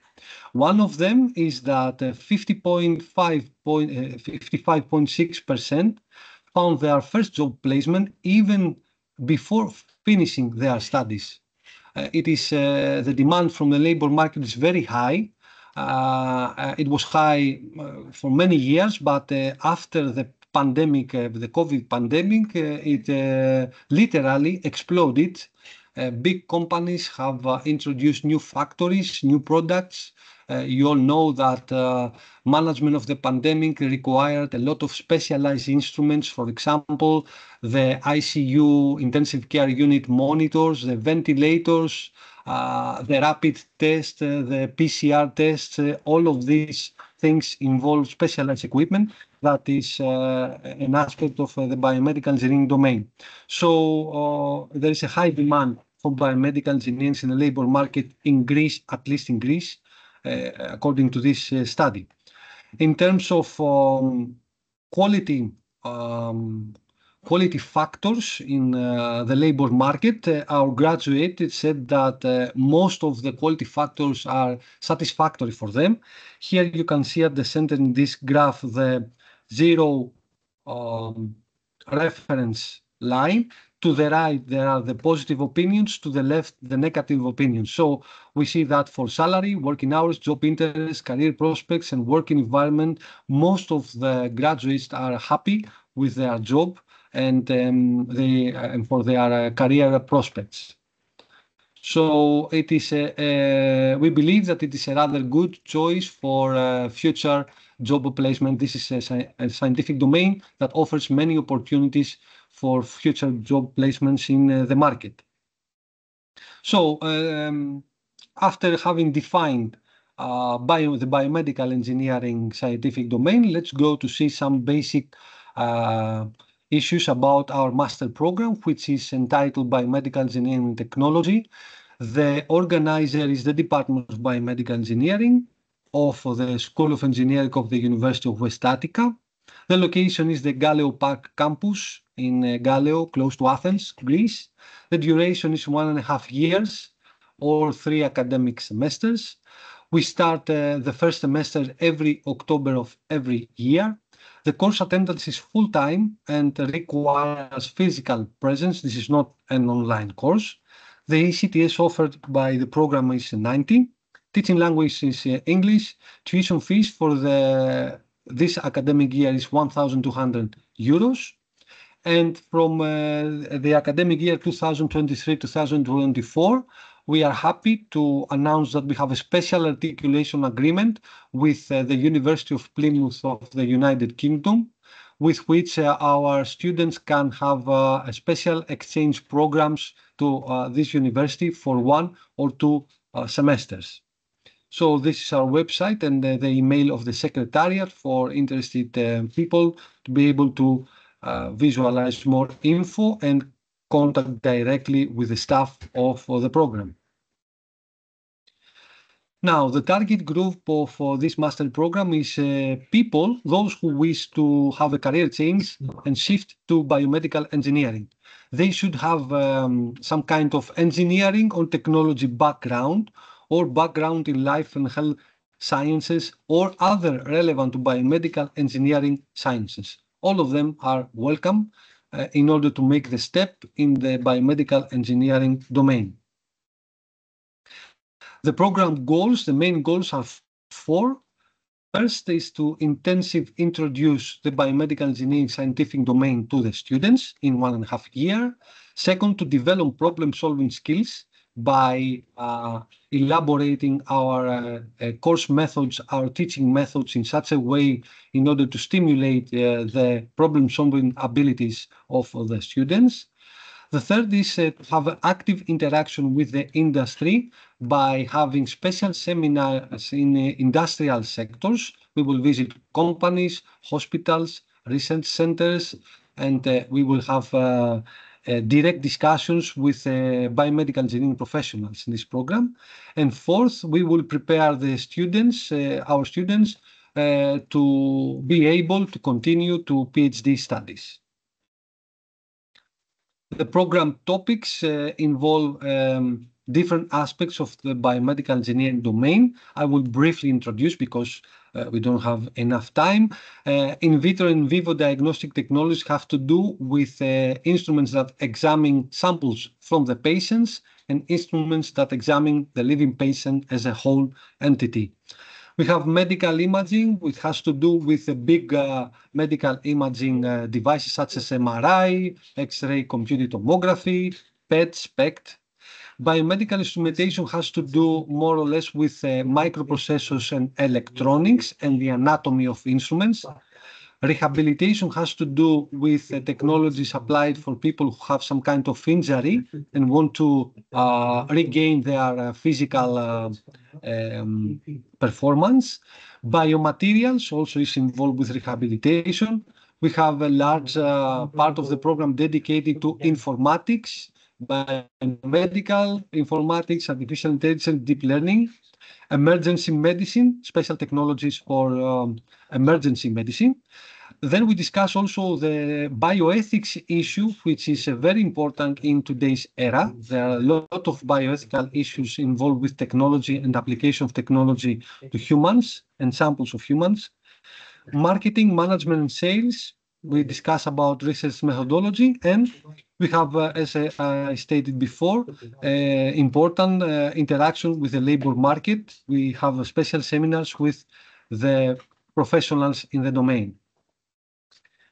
One of them is that 55.6% found their first job placement even before finishing their studies. It is the demand from the labor market is very high. It was high for many years, but after the pandemic, the COVID pandemic, it literally exploded. Big companies have introduced new factories, new products. You all know that management of the pandemic required a lot of specialized instruments. For example, the ICU, intensive care unit monitors, the ventilators, the rapid test, the PCR tests, all of these things involve specialized equipment. That is an aspect of the biomedical engineering domain. So there is a high demand for biomedical engineers in the labor market in Greece, at least in Greece, according to this study. In terms of quality factors in the labor market, our graduate said that most of the quality factors are satisfactory for them. Here you can see at the center in this graph the zero reference line. To the right, there are the positive opinions. To the left, the negative opinions. So we see that for salary, working hours, job interest, career prospects, and working environment, most of the graduates are happy with their job and for their career prospects. So it is we believe that it is a rather good choice for future job placement. This is a scientific domain that offers many opportunities for future job placements in the market. So after having defined the biomedical engineering scientific domain, let's go to see some basic issues about our master program, which is entitled Biomedical Engineering and Technology. The organizer is the Department of Biomedical Engineering of the School of Engineering of the University of West Attica. The location is the Galleo Park campus in Galleo, close to Athens, Greece. The duration is 1.5 years or 3 academic semesters. We start the first semester every October of every year. The course attendance is full-time and requires physical presence. This is not an online course. The ECTS offered by the program is 90. Teaching language is English. Tuition fees for this academic year is 1,200 euros. And from the academic year 2023-2024, we are happy to announce that we have a special articulation agreement with the University of Plymouth of the United Kingdom, with which our students can have special exchange programs to this university for 1 or 2 semesters. So this is our website and the email of the Secretariat for interested people to be able to visualize more info and contact directly with the staff of the program. Now, the target group of this master program is people, those who wish to have a career change and shift to biomedical engineering. They should have some kind of engineering or technology background or background in life and health sciences or other relevant to biomedical engineering sciences. All of them are welcome in order to make the step in the biomedical engineering domain. The program goals, the main goals are 4. First is to intensively introduce the biomedical engineering scientific domain to the students in 1.5 years. Second, to develop problem-solving skills by elaborating our course methods, our teaching methods in such a way in order to stimulate the problem-solving abilities of the students. The third is to have active interaction with the industry by having special seminars in industrial sectors. We will visit companies, hospitals, research centers, and we will have direct discussions with biomedical engineering professionals in this program. And fourth, we will prepare the students, our students, to be able to continue to PhD studies. The program topics involve different aspects of the biomedical engineering domain. I will briefly introduce because we don't have enough time. In vitro and in vivo diagnostic technologies have to do with instruments that examine samples from the patients and instruments that examine the living patient as a whole entity. We have medical imaging, which has to do with the big medical imaging devices such as MRI, X-ray computed tomography, PET, SPECT. Biomedical instrumentation has to do more or less with microprocessors and electronics and the anatomy of instruments. Rehabilitation has to do with technologies applied for people who have some kind of injury and want to regain their physical performance. Biomaterials also is involved with rehabilitation. We have a large part of the program dedicated to informatics, biomedical informatics, artificial intelligence, deep learning, emergency medicine, special technologies for emergency medicine. Then we discuss also the bioethics issue, which is very important in today's era. There are a lot of bioethical issues involved with technology and application of technology to humans and samples of humans. Marketing, management, and sales. We discuss about research methodology, and we have, as I stated before, important interaction with the labor market. We have special seminars with the professionals in the domain.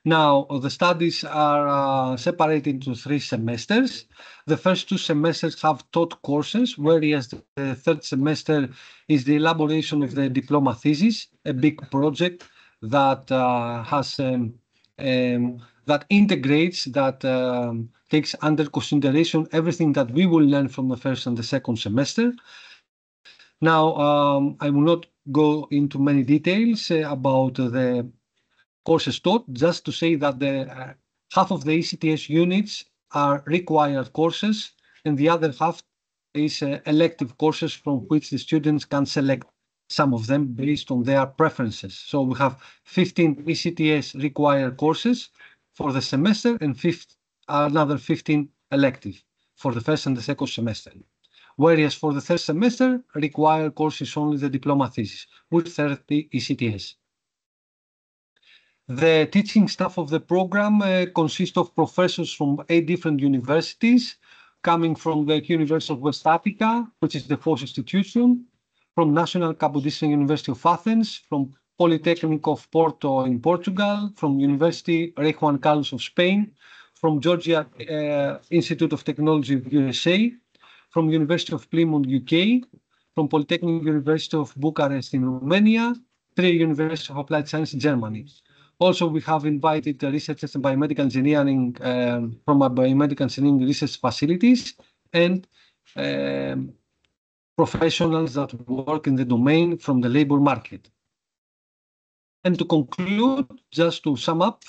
Now, the studies are separated into 3 semesters. The first 2 semesters have taught courses, whereas the third semester is the elaboration of the diploma thesis, a big project that has that integrates, that takes under consideration everything that we will learn from the first and the second semester. Now, I will not go into many details about the courses taught, just to say that the half of the ECTS units are required courses and the other half is elective courses from which the students can select some of them based on their preferences. So we have 15 ECTS required courses for the semester and another 15 elective for the first and the second semester. Whereas for the third semester, required course is only the diploma thesis with 30 ECTS. The teaching staff of the program consists of professors from 8 different universities, coming from the University of West Attica, which is the host institution, from National Kapodistria University of Athens, from Polytechnic of Porto in Portugal, from University Rey Juan Carlos of Spain, from Georgia Institute of Technology of USA, from University of Plymouth, UK, from Polytechnic University of Bucharest in Romania, Trier University of Applied Science in Germany. Also, we have invited researchers in biomedical engineering from our biomedical engineering research facilities and professionals that work in the domain from the labor market. And to conclude, just to sum up,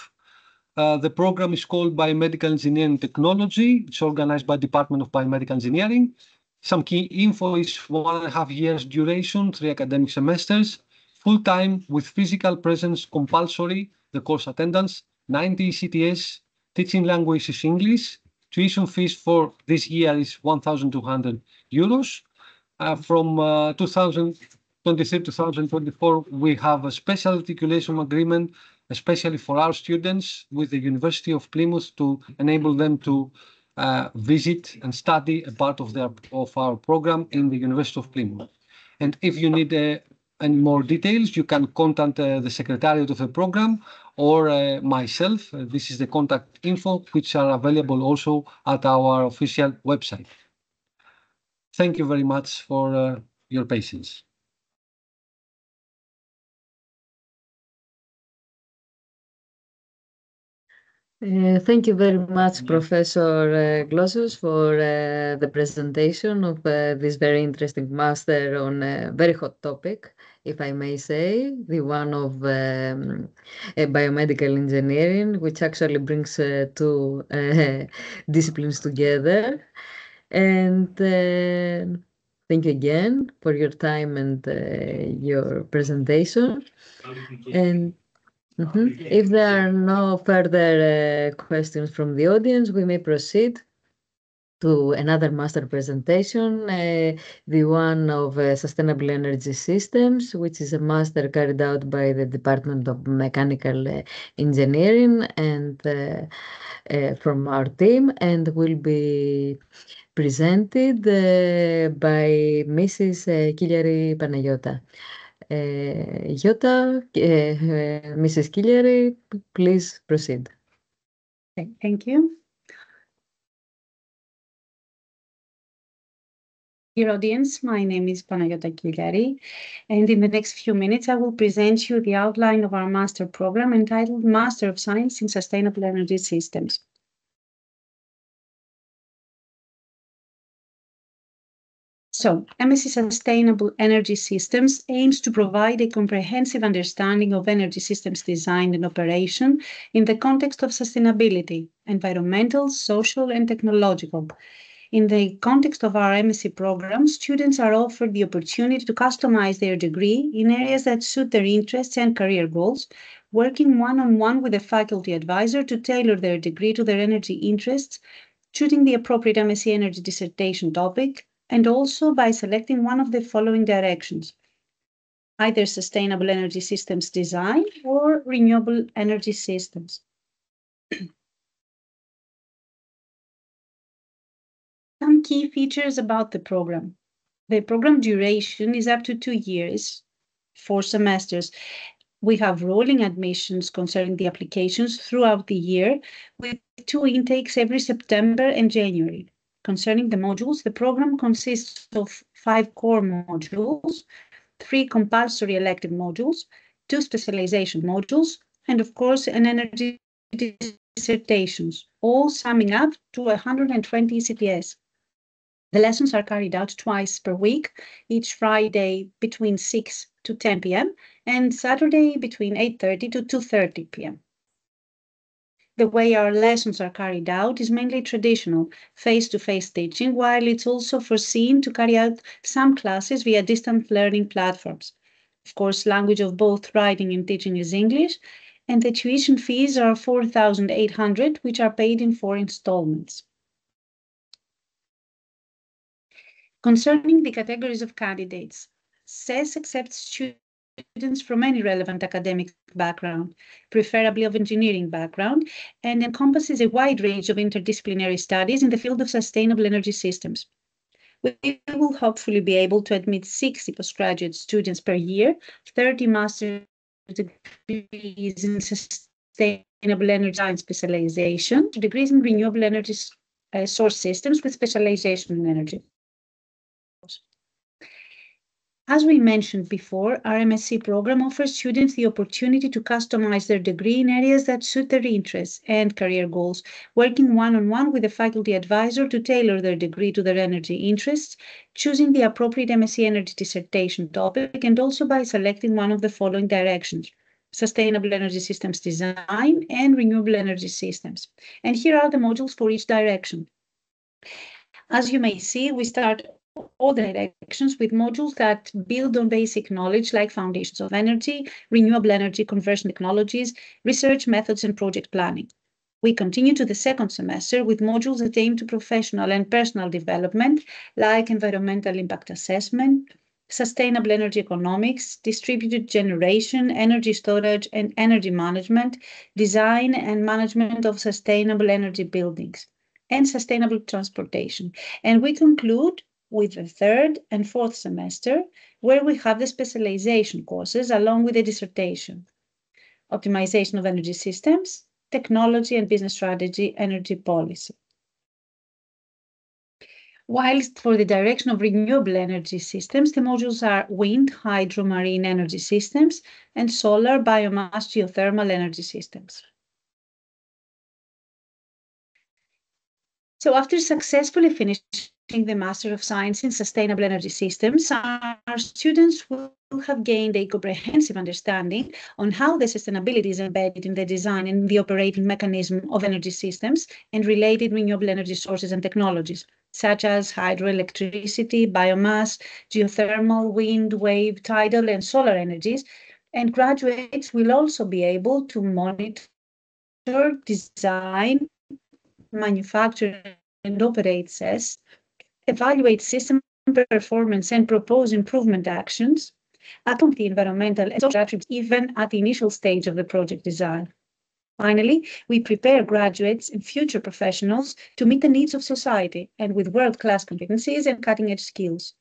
the program is called Biomedical Engineering Technology. It's organized by Department of Biomedical Engineering. Some key info is 1.5 years duration, 3 academic semesters, full-time with physical presence compulsory, the course attendance, 90 CTS, teaching language is English. Tuition fees for this year is 1,200 euros. From 2023-2024, we have a special articulation agreement, especially for our students with the University of Plymouth to enable them to visit and study a part of our program in the University of Plymouth. And if you need any more details, you can contact the secretariat of the program or myself. This is the contact info, which are available also at our official website. Thank you very much for your patience. Thank you very much, Professor Glotsos, for the presentation of this very interesting master on a very hot topic, if I may say, the one of biomedical engineering, which actually brings two disciplines together. And thank you again for your time and your presentation. And if there are no further questions from the audience, we may proceed to another master presentation, the one of Sustainable Energy Systems, which is a master carried out by the Department of Mechanical Engineering and from our team, and will be presented by Mrs. Kyliari Panayota. Mrs. Kyliari, please proceed. Thank you. Dear audience, my name is Panayota Kyliari, and in the next few minutes I will present you the outline of our master program entitled Master of Science in Sustainable Energy Systems. So, MSc Sustainable Energy Systems aims to provide a comprehensive understanding of energy systems design and operation in the context of sustainability, environmental, social, and technological. In the context of our MSc program, students are offered the opportunity to customize their degree in areas that suit their interests and career goals, working one-on-one with a faculty advisor to tailor their degree to their energy interests, choosing the appropriate MSc energy dissertation topic, and also by selecting one of the following directions: either sustainable energy systems design or renewable energy systems. Some key features about the program. The program duration is up to 2 years, 4 semesters. We have rolling admissions concerning the applications throughout the year, with 2 intakes every September and January. Concerning the modules, the program consists of 5 core modules, 3 compulsory elective modules, 2 specialization modules, and of course an energy dissertations, all summing up to 120 CTS. The lessons are carried out twice per week, each Friday between 6 to 10 p.m. and Saturday between 8:30 to 2:30 p.m. The way our lessons are carried out is mainly traditional, face-to-face teaching, while it's also foreseen to carry out some classes via distant learning platforms. Of course, language of both writing and teaching is English, and the tuition fees are 4,800, which are paid in 4 installments. Concerning the categories of candidates, SES accepts students from any relevant academic background, preferably of engineering background, and encompasses a wide range of interdisciplinary studies in the field of sustainable energy systems. We will hopefully be able to admit 60 postgraduate students per year, 30 master's degrees in sustainable energy science specialization, degrees in renewable energy source systems with specialization in energy. As we mentioned before, our MSc program offers students the opportunity to customize their degree in areas that suit their interests and career goals, working one-on-one with a faculty advisor to tailor their degree to their energy interests, choosing the appropriate MSc energy dissertation topic, and also by selecting one of the following directions: sustainable energy systems design and renewable energy systems. And here are the modules for each direction. As you may see, we start all directions with modules that build on basic knowledge like foundations of energy, renewable energy conversion technologies, research methods, and project planning. We continue to the second semester with modules that aim to professional and personal development like environmental impact assessment, sustainable energy economics, distributed generation, energy storage and energy management, design and management of sustainable energy buildings, and sustainable transportation. And we conclude with the third and fourth semester, where we have the specialization courses along with the dissertation: optimization of energy systems, technology and business strategy, energy policy. Whilst for the direction of renewable energy systems, the modules are wind, hydro, marine energy systems, and solar, biomass, geothermal energy systems. So after successfully finishing the Master of Science in Sustainable Energy Systems, our students will have gained a comprehensive understanding on how the sustainability is embedded in the design and the operating mechanism of energy systems and related renewable energy sources and technologies, such as hydroelectricity, biomass, geothermal, wind, wave, tidal, and solar energies. And graduates will also be able to monitor, design, manufacture, and operate CES, evaluate system performance, and propose improvement actions, account the environmental and social attributes even at the initial stage of the project design. Finally, we prepare graduates and future professionals to meet the needs of society and with world-class competencies and cutting-edge skills.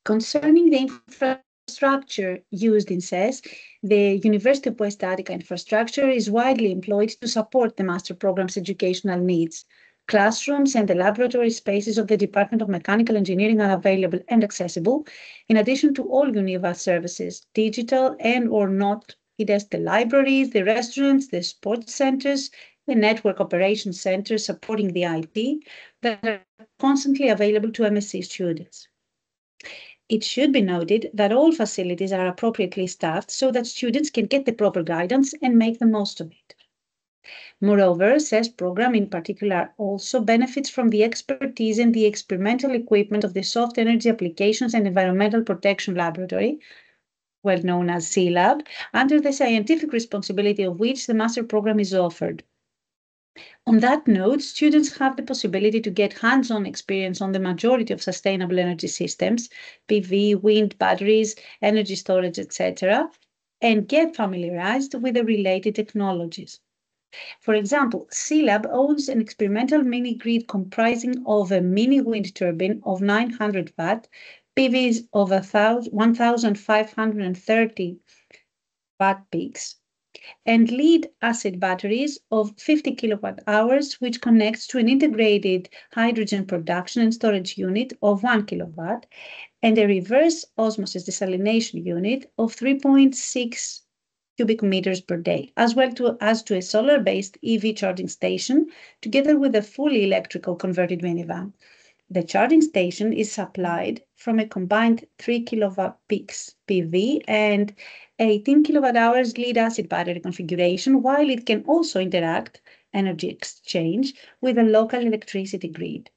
Concerning the infrastructure used in CES, the University of West Attica infrastructure is widely employed to support the master program's educational needs. Classrooms and the laboratory spaces of the Department of Mechanical Engineering are available and accessible, in addition to all Univa services, digital and or not. It has the libraries, the restaurants, the sports centers, the network operations centers supporting the IT that are constantly available to MSc students. It should be noted that all facilities are appropriately staffed so that students can get the proper guidance and make the most of it. Moreover, CES program in particular also benefits from the expertise and the experimental equipment of the Soft Energy Applications and Environmental Protection Laboratory, well known as CLAB, under the scientific responsibility of which the master program is offered. On that note, students have the possibility to get hands-on experience on the majority of sustainable energy systems, PV, wind, batteries, energy storage, etc., and get familiarized with the related technologies. For example, CLAB owns an experimental mini-grid comprising of a mini wind turbine of 900 watt, PVs of 1,530 watt peaks, and lead-acid batteries of 50 kilowatt hours, which connects to an integrated hydrogen production and storage unit of 1 kilowatt, and a reverse osmosis desalination unit of 3.6 cubic meters per day, as well as to a solar-based EV charging station, together with a fully electrical converted minivan. The charging station is supplied from a combined 3 kilowatt peaks PV and 18 kilowatt hours lead-acid battery configuration, while it can also interact, energy exchange, with a local electricity grid.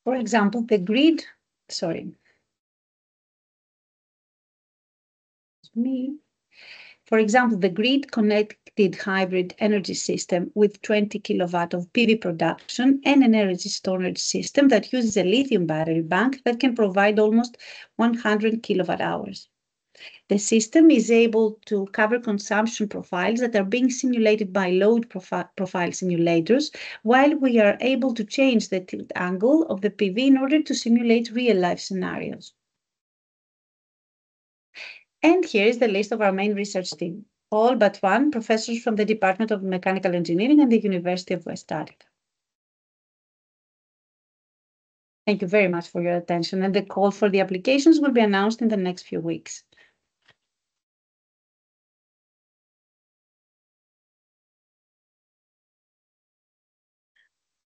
For example, the grid connected hybrid energy system with 20 kilowatt of PV production and an energy storage system that uses a lithium battery bank that can provide almost 100 kilowatt hours. The system is able to cover consumption profiles that are being simulated by load profile simulators, while we are able to change the tilt angle of the PV in order to simulate real-life scenarios. And here is the list of our main research team, all but one professors from the Department of Mechanical Engineering and the University of West Attica. Thank you very much for your attention, and the call for the applications will be announced in the next few weeks.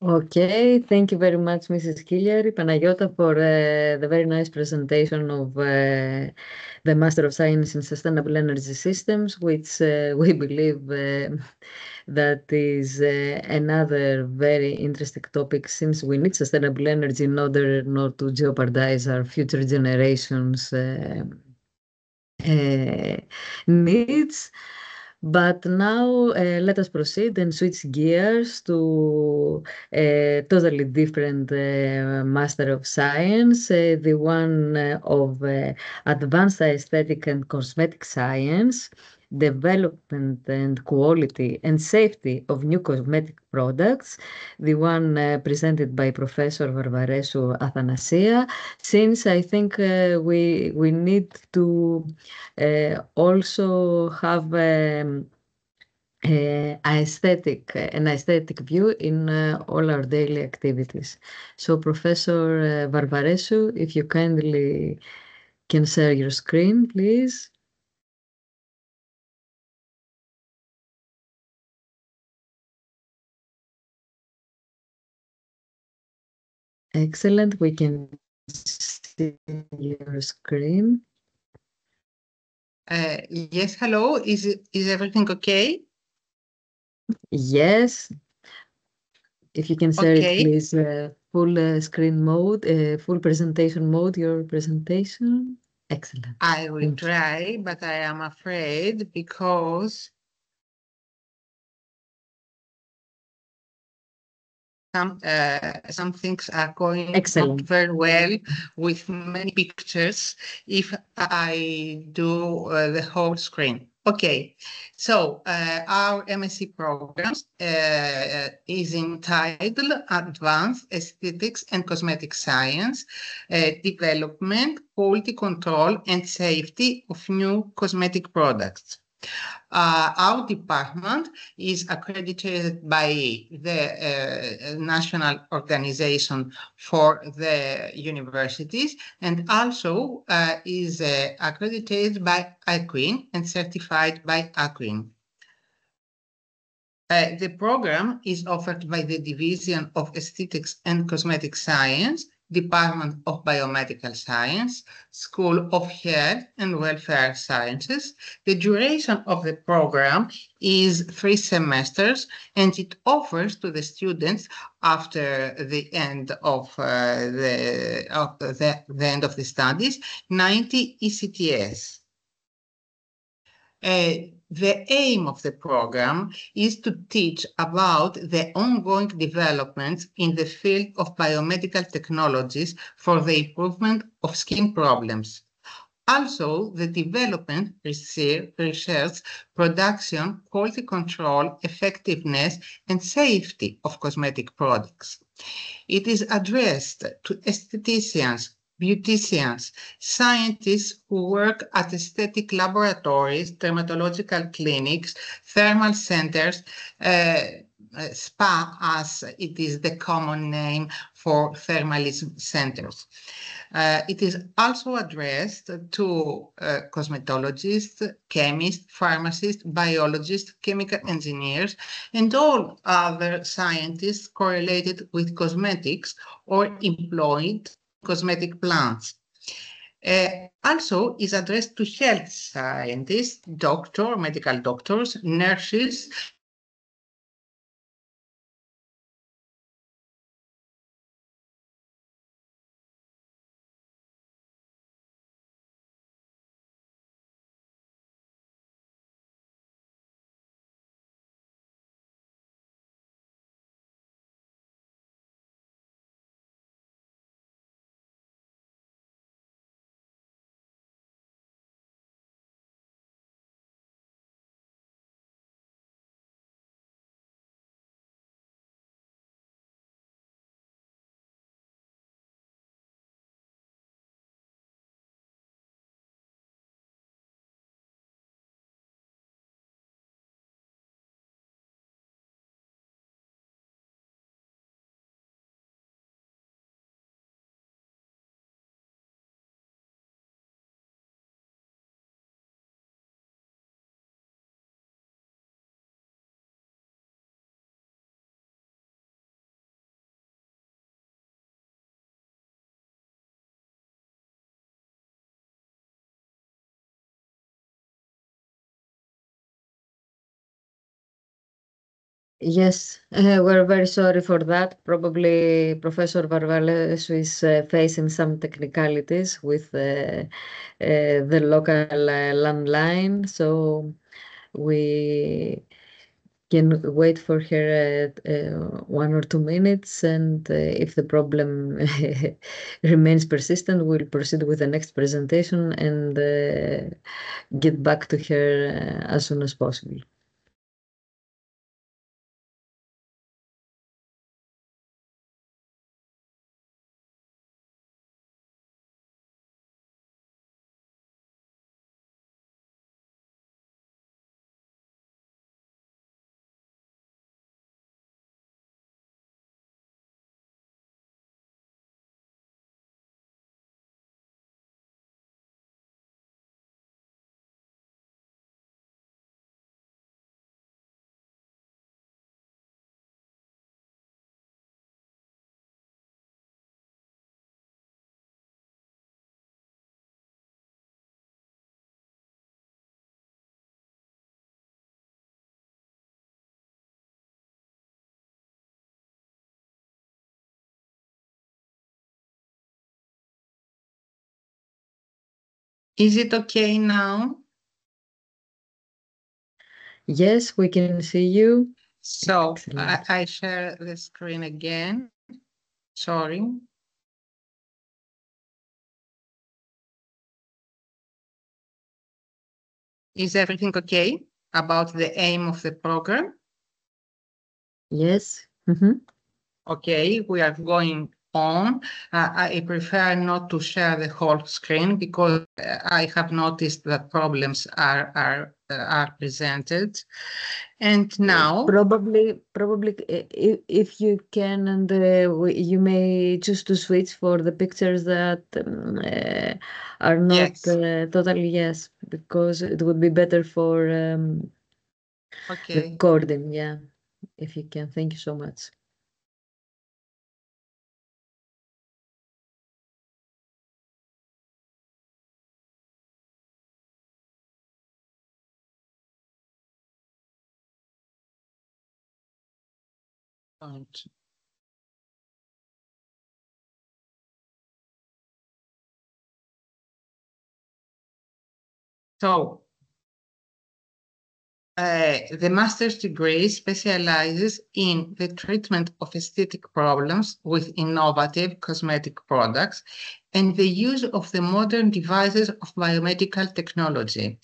Okay, thank you very much, Mrs. Kiliari, Panagiotta, for the very nice presentation of the Master of Science in Sustainable Energy Systems, which we believe that is another very interesting topic, since we need sustainable energy in order not to jeopardize our future generations' needs. But now let us proceed and switch gears to a totally different Master of Science, the one of Advanced Aesthetic and Cosmetic Science, Development and Quality and Safety of New Cosmetic Products, the one presented by Professor Varvaresou Athanasia, since I think we need to also have an aesthetic view in all our daily activities. So Professor Varvaresou, if you kindly can share your screen, please. Excellent, we can see your screen. Yes, hello. Is everything okay? Yes. If you can share it, please, full screen mode, full presentation mode, your presentation. Excellent. I will try, but I am afraid because some things are going not very well with many pictures if I do the whole screen. Okay, so our MSc program is entitled Advanced Aesthetics and Cosmetic Science, Development, Quality Control and Safety of New Cosmetic Products. Our department is accredited by the National Organization for the Universities and also is accredited by IQUIN and certified by IQUIN. The program is offered by the Division of Aesthetics and Cosmetic Science, Department of Biomedical Science, School of Health and Welfare Sciences. The duration of the program is 3 semesters, and it offers to the students after the end of the end of the studies 90 ECTS. The aim of the program is to teach about the ongoing developments in the field of biomedical technologies for the improvement of skin problems. Also, the development, research, production, quality control, effectiveness, and safety of cosmetic products. It is addressed to aestheticians, beauticians, scientists who work at aesthetic laboratories, dermatological clinics, thermal centers, spa, as it is the common name for thermalism centers. It is also addressed to cosmetologists, chemists, pharmacists, biologists, chemical engineers, and all other scientists correlated with cosmetics or employed cosmetic plants. Also is addressed to health scientists, medical doctors, nurses, Yes, we're very sorry for that. Probably Professor Varvalesou is facing some technicalities with the local landline, so we can wait for her 1 or 2 minutes, and if the problem remains persistent, we'll proceed with the next presentation and get back to her as soon as possible. Is it okay now? Yes, we can see you. So Excellent. I share the screen again. Sorry. Is everything okay about the aim of the program? Yes. Okay, we are going on. I prefer not to share the whole screen because I have noticed that problems are presented. And now, Probably, if you can, and you may choose to switch for the pictures that are not yes, totally yes, because it would be better for okay. recording. Yeah, if you can. Thank you so much. So, the master's degree specializes in the treatment of aesthetic problems with innovative cosmetic products and the use of the modern devices of biomedical technology.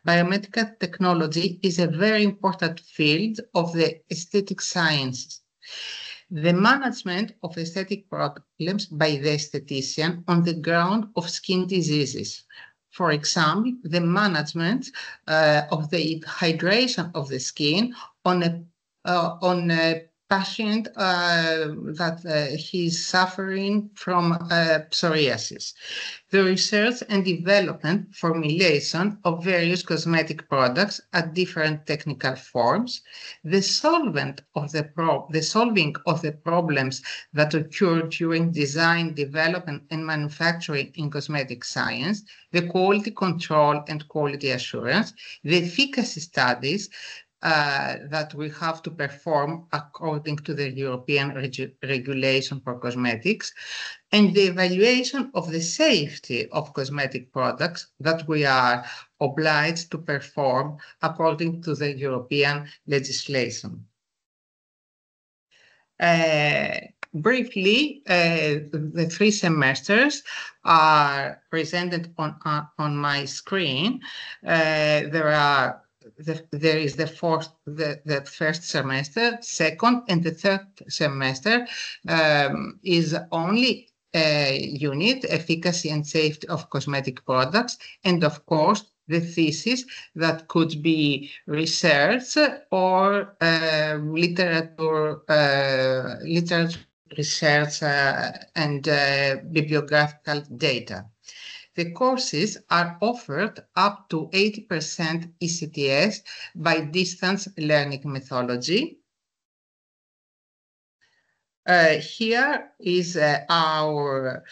Biomedical technology is a very important field of the aesthetic sciences. The management of aesthetic problems by the aesthetician on the ground of skin diseases. For example, the management of the hydration of the skin on a patient that he's suffering from psoriasis. The research and development formulation of various cosmetic products at different technical forms, the solving of the problems that occur during design, development, and manufacturing in cosmetic science, the quality control and quality assurance, the efficacy studies that we have to perform according to the European regulation for cosmetics, and the evaluation of the safety of cosmetic products that we are obliged to perform according to the European legislation. Briefly, the 3 semesters are presented on my screen. There is the first semester, second, and the third semester is only unit, efficacy and safety of cosmetic products, and of course, the thesis that could be research or literature research and bibliographical data. The courses are offered up to 80% ECTS by distance learning methodology. Here is our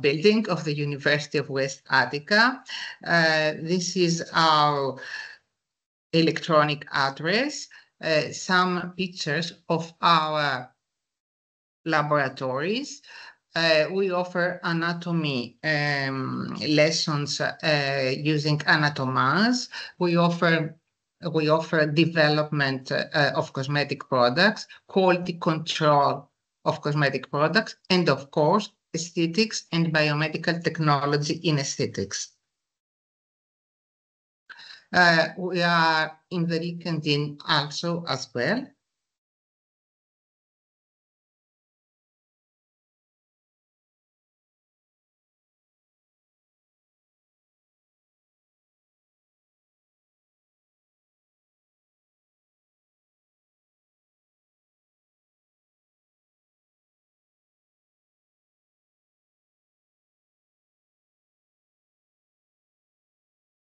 building of the University of West Attica. This is our electronic address, some pictures of our laboratories. We offer anatomy lessons using Anatomaz. We offer development of cosmetic products, quality control of cosmetic products, and of course, aesthetics and biomedical technology in aesthetics. We are in the LinkedIn also as well.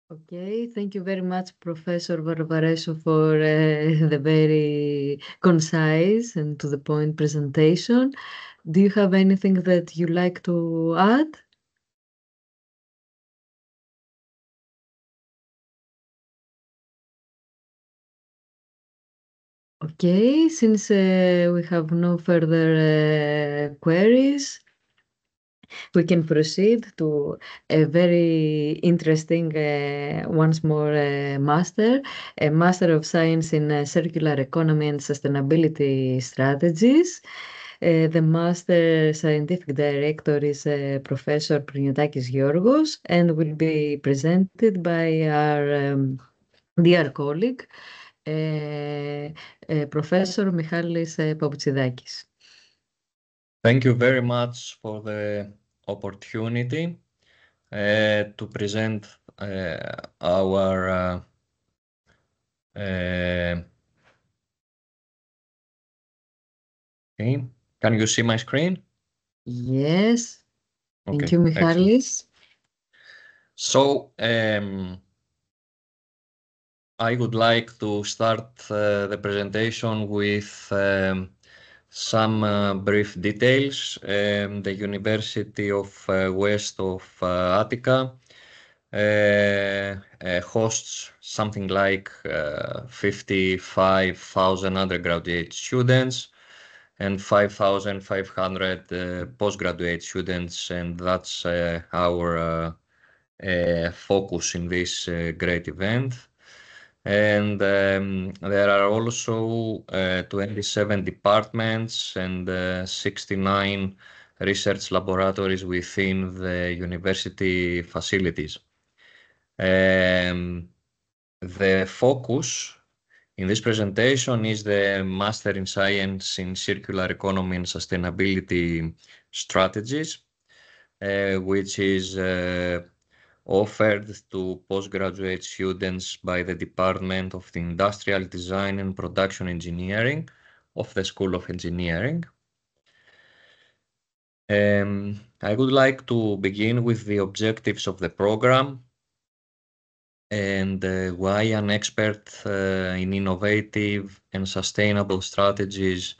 Okay, thank you very much, Professor Varvaresou, for the very concise and to the point presentation. Do you have anything that you like to add? Okay, since we have no further queries, we can proceed to a very interesting, once more, master, a Master of Science in Circular Economy and Sustainability Strategies. The Master Scientific Director is Professor Patrikakis Giorgos and will be presented by our dear colleague, Professor Michalis Papoutsidakis. Thank you very much for the opportunity to present our okay. Can you see my screen? Yes. Okay, Thank you, Michalis. So I would like to start the presentation with some brief details. The University of West Attica hosts something like 55,000 undergraduate students and 5,500 postgraduate students, and that's our focus in this great event. And there are also 27 departments and 69 research laboratories within the university facilities. The focus in this presentation is the Master in Science in Circular Economy and Sustainability Strategies, which is offered to postgraduate students by the Department of Industrial Design and Production Engineering of the School of Engineering. I would like to begin with the objectives of the program and why an expert in innovative and sustainable strategies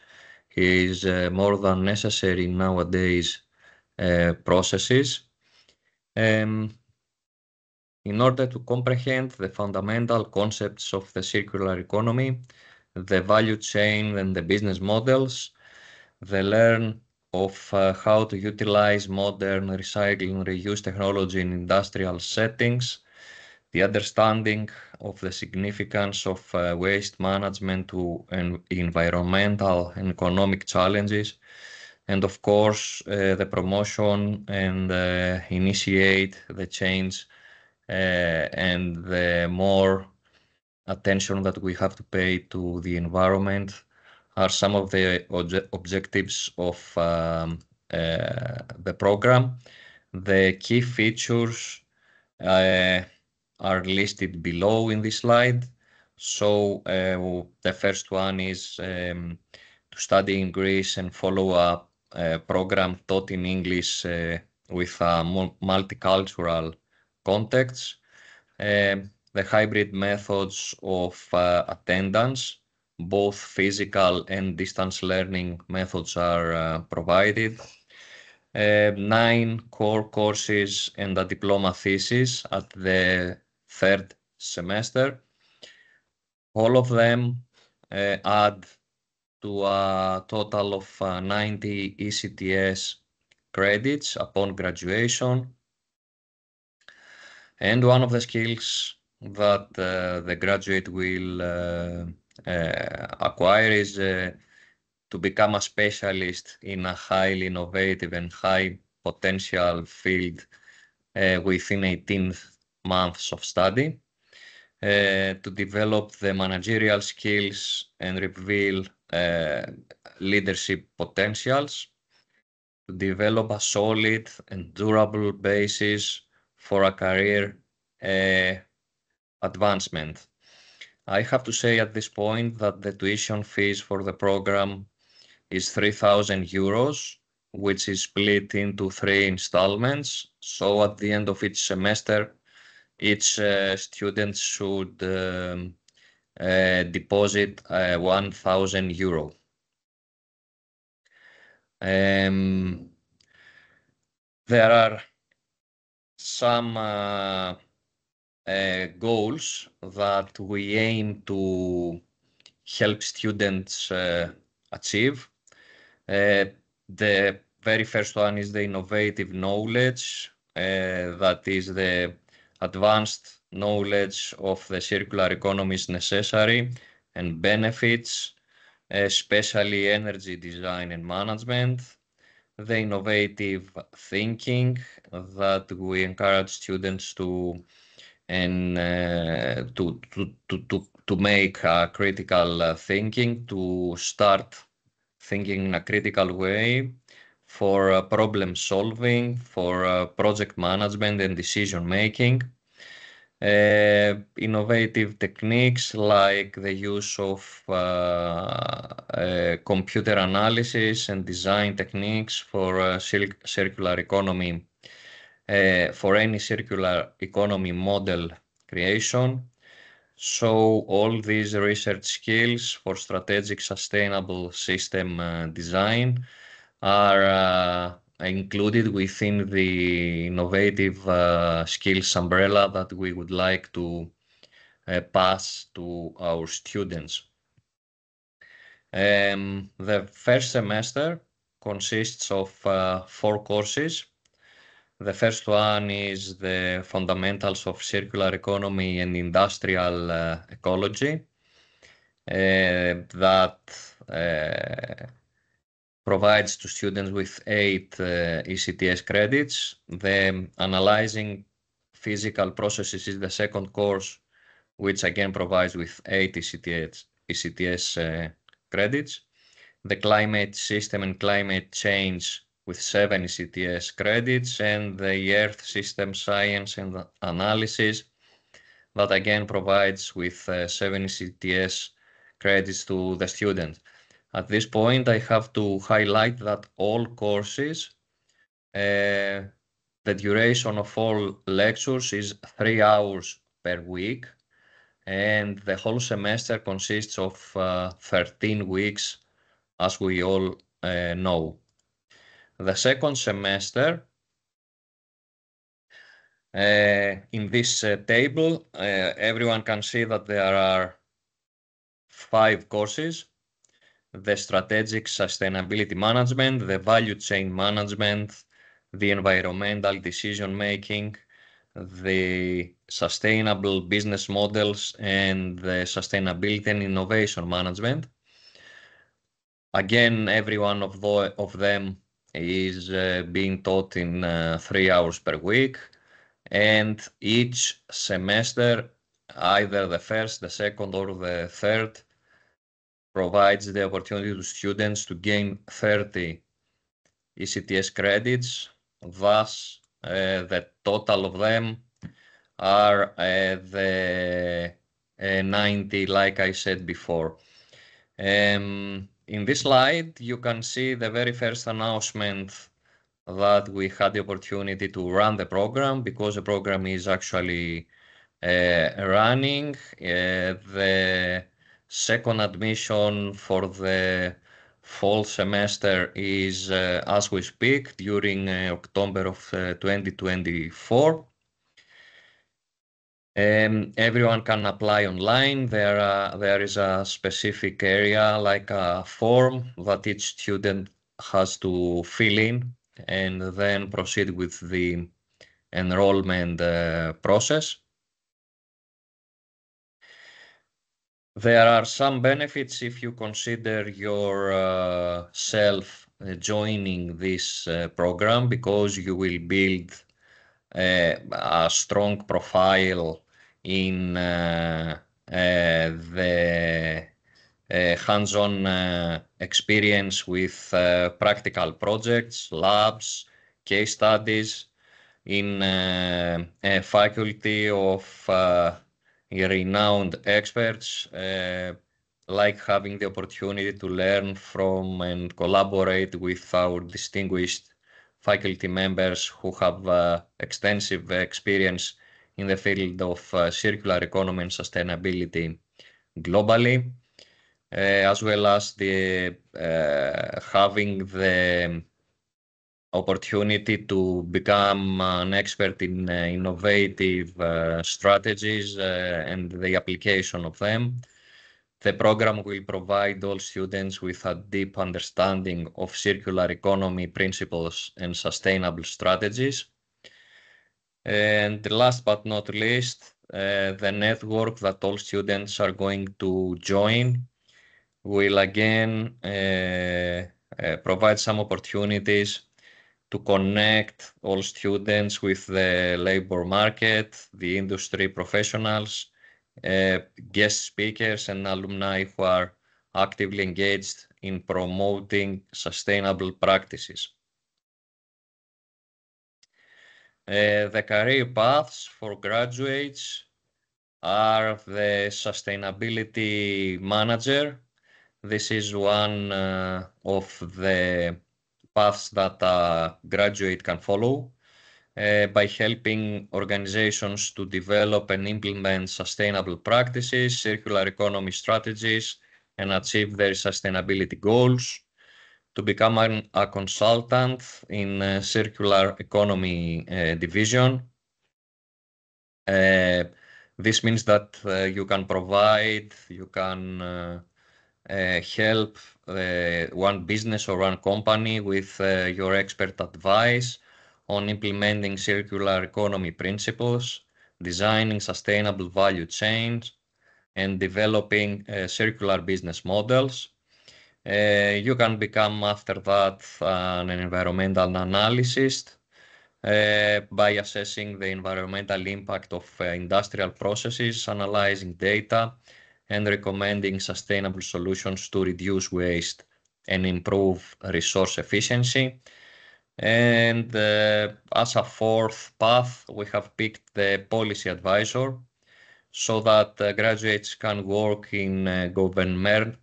is more than necessary nowadays processes. In order to comprehend the fundamental concepts of the circular economy, the value chain and the business models, the learn of how to utilize modern recycling and reuse technology in industrial settings, the understanding of the significance of waste management to environmental and economic challenges, and of course the promotion and initiate the change and the more attention that we have to pay to the environment are some of the objectives of the program. The key features are listed below in this slide. So the first one is to study in Greece and follow a program taught in English with a multicultural context. The hybrid methods of attendance, both physical and distance learning methods are provided. 9 core courses and a diploma thesis at the third semester. All of them add to a total of 90 ECTS credits upon graduation. And one of the skills that the graduate will acquire is to become a specialist in a highly innovative and high potential field within 18 months of study, to develop the managerial skills and reveal leadership potentials, to develop a solid and durable basis for a career advancement. I have to say at this point that the tuition fees for the program is 3,000 euros, which is split into 3 installments. So at the end of each semester, each student should deposit 1,000 euro. There are some goals that we aim to help students achieve. The very first one is the innovative knowledge, that is the advanced knowledge of the circular economy is necessary and benefits, especially energy design and management. The innovative thinking, that we encourage students to make critical thinking, to start thinking in a critical way for problem solving, for project management and decision making. Innovative techniques like the use of computer analysis and design techniques for circular economy, for any circular economy model creation. So all these research skills for strategic sustainable system design are included within the innovative skills umbrella that we would like to pass to our students. The first semester consists of 4 courses. The first one is the fundamentals of circular economy and industrial ecology, that provides to students with 8 ECTS credits. The analyzing physical processes is the second course, which again provides with 8 ECTS credits. The climate system and climate change with 7 ECTS credits, and the Earth System Science and Analysis that again provides with 7 ECTS credits to the student. At this point, I have to highlight that all courses, the duration of all lectures is 3 hours per week, and the whole semester consists of 13 weeks, as we all know. The second semester, in this table, everyone can see that there are 5 courses: the strategic sustainability management, the value chain management, the environmental decision making, the sustainable business models, and the sustainability and innovation management. Again, every one of them is being taught in 3 hours per week, and each semester, either the first, the second, or the third, provides the opportunity to students to gain 30 ECTS credits. Thus, the total of them are the 90, like I said before. In this slide, you can see the very first announcement that we had the opportunity to run the program, because the program is actually running. The second admission for the fall semester is, as we speak, during October of 2024. Everyone can apply online. There is a specific area like a form that each student has to fill in and then proceed with the enrollment process. There are some benefits if you consider yourself joining this program, because you will build a strong profile in the hands-on experience with practical projects, labs, case studies in a faculty of renowned experts, like having the opportunity to learn from and collaborate with our distinguished faculty members who have extensive experience in the field of circular economy and sustainability globally, as well as the having the opportunity to become an expert in innovative strategies and the application of them. The program will provide all students with a deep understanding of circular economy principles and sustainable strategies. And last but not least, the network that all students are going to join will again provide some opportunities to connect all students with the labor market, the industry professionals, guest speakers and alumni who are actively engaged in promoting sustainable practices. The career paths for graduates are the sustainability manager. This is one of the paths that a graduate can follow by helping organizations to develop and implement sustainable practices, circular economy strategies, and achieve their sustainability goals. To become a consultant in circular economy division. This means that you can provide, you can help one business or one company with your expert advice on implementing circular economy principles, designing sustainable value chains, and developing circular business models. You can become after that an environmental analyst by assessing the environmental impact of industrial processes, analyzing data, and recommending sustainable solutions to reduce waste and improve resource efficiency. And as a fourth path, we have picked the policy advisor, so that graduates can work in governmental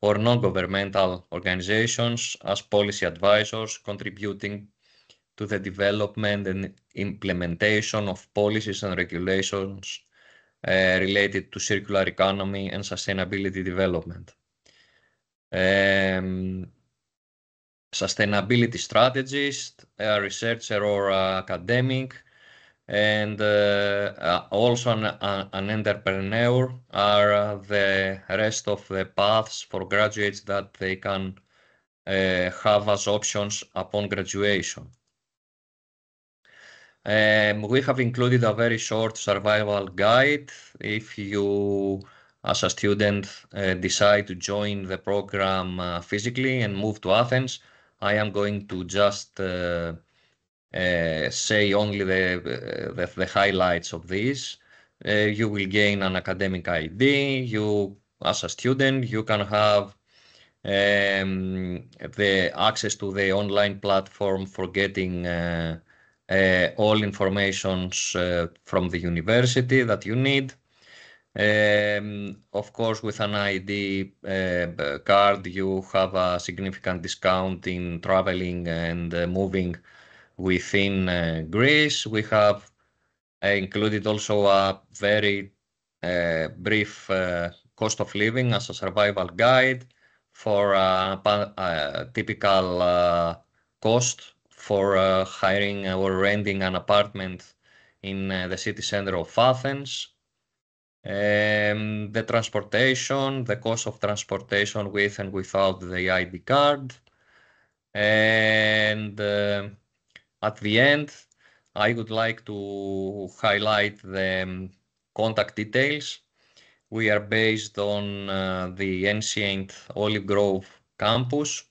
or non-governmental organizations as policy advisors, contributing to the development and implementation of policies and regulations related to circular economy and sustainability development. Sustainability strategist, a researcher or academic, and also an entrepreneur are the rest of the paths for graduates that they can have as options upon graduation. We have included a very short survival guide. If you, as a student, decide to join the program physically and move to Athens, I am going to just say only the highlights of this. You will gain an academic ID. You, as a student, you can have the access to the online platform for getting all informations from the university that you need. Of course, with an ID card, you have a significant discount in traveling and moving within Greece. We have included also a very brief cost of living as a survival guide for a typical cost for hiring or renting an apartment in the city center of Athens. The transportation, the cost of transportation with and without the ID card. And at the end, I would like to highlight the contact details. We are based on the ancient Olive Grove campus,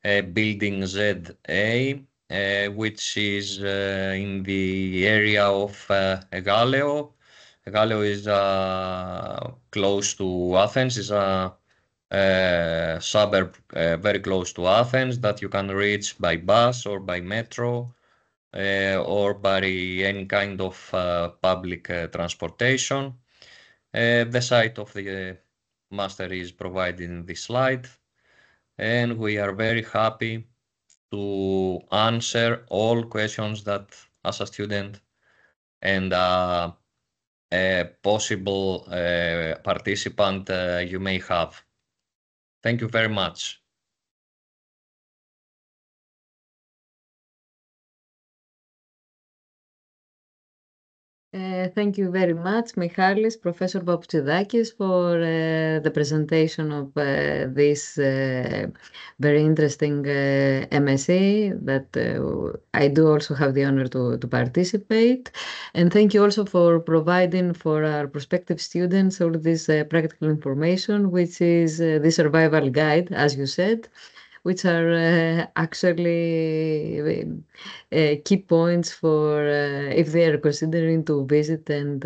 building ZA, which is in the area of Egaleo. Egaleo is close to Athens, is a suburb very close to Athens that you can reach by bus or by metro or by any kind of public transportation. The site of the master is provided in this slide, and we are very happy to answer all questions that as a student and a possible participant you may have. Thank you very much. Thank you very much, Michalis, Professor Patrikakis, for the presentation of this very interesting MSc that I do also have the honor to participate. And thank you also for providing for our prospective students all this practical information, which is the survival guide, as you said, which are actually key points for if they are considering to visit and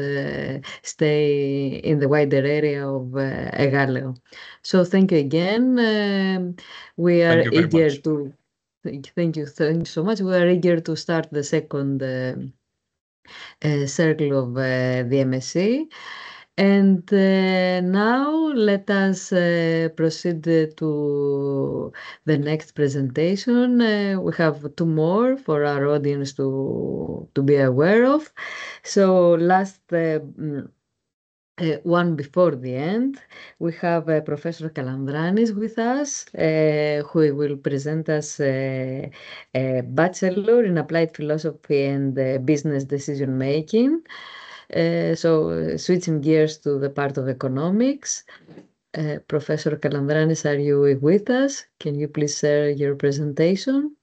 stay in the wider area of Egaleo. So thank you again. We are eager to... Thank you so much. We are eager to start the second circle of the MSc. And now let us proceed to the next presentation. We have two more for our audience to be aware of. So last one before the end, we have Professor Kalamdranis with us, who will present us a Bachelor in Applied Philosophy and Business Decision Making. So switching gears to the part of economics, Professor Kalamdranis, are you with us? Can you please share your presentation?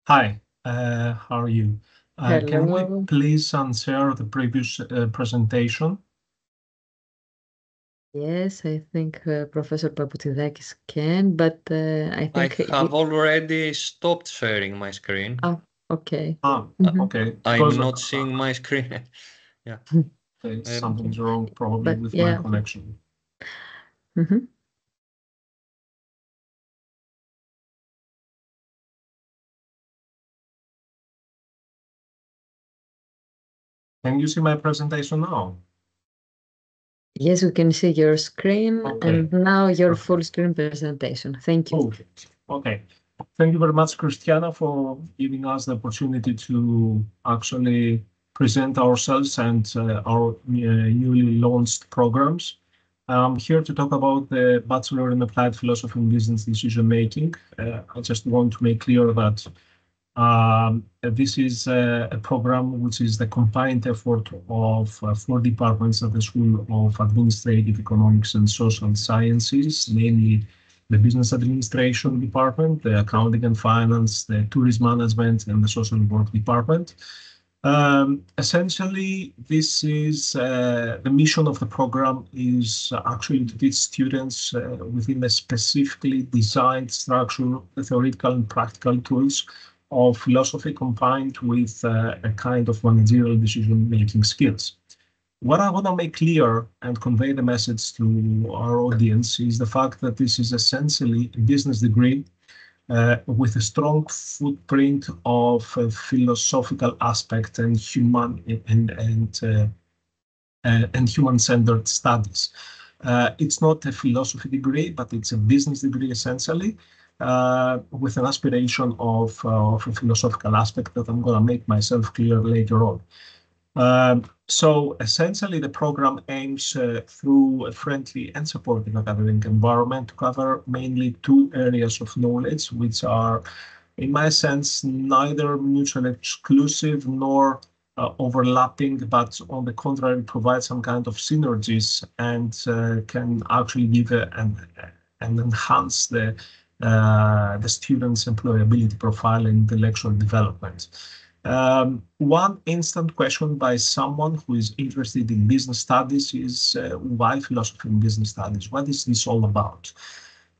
Hi, how are you? Can we please unshare the previous presentation? Yes, I think Professor Patrikakis can, but I think I have already stopped sharing my screen. Oh, okay. Okay. I'm not seeing my screen. Yeah. Okay, something's wrong probably with my connection. Can you see my presentation now? Yes, we can see your screen and now your full screen presentation. Thank you. Okay. Thank you very much, Christiana, for giving us the opportunity to actually present ourselves and our newly launched programs. I'm here to talk about the Bachelor in Applied Philosophy and Business Decision Making. I just want to make clear that this is a program which is the combined effort of 4 departments at the School of Administrative Economics and Social Sciences, namely the Business Administration Department, the Accounting and Finance, the Tourism Management, and the Social Work Department. Essentially, this is the mission of the program is actually to teach students within a specifically designed structure, the theoretical and practical tools of philosophy combined with a kind of managerial decision-making skills. What I want to make clear and convey the message to our audience is the fact that this is essentially a business degree with a strong footprint of philosophical aspect and human-centered studies. It's not a philosophy degree, but it's a business degree essentially, with an aspiration of a philosophical aspect that I'm going to make myself clear later on. So essentially, the program aims through a friendly and supportive academic environment to cover mainly two areas of knowledge, which are, in my sense, neither mutually exclusive nor overlapping, but on the contrary, provide some kind of synergies and can actually give and enhance the student's employability profile and intellectual development. One instant question by someone who is interested in business studies is why philosophy and business studies? What is this all about?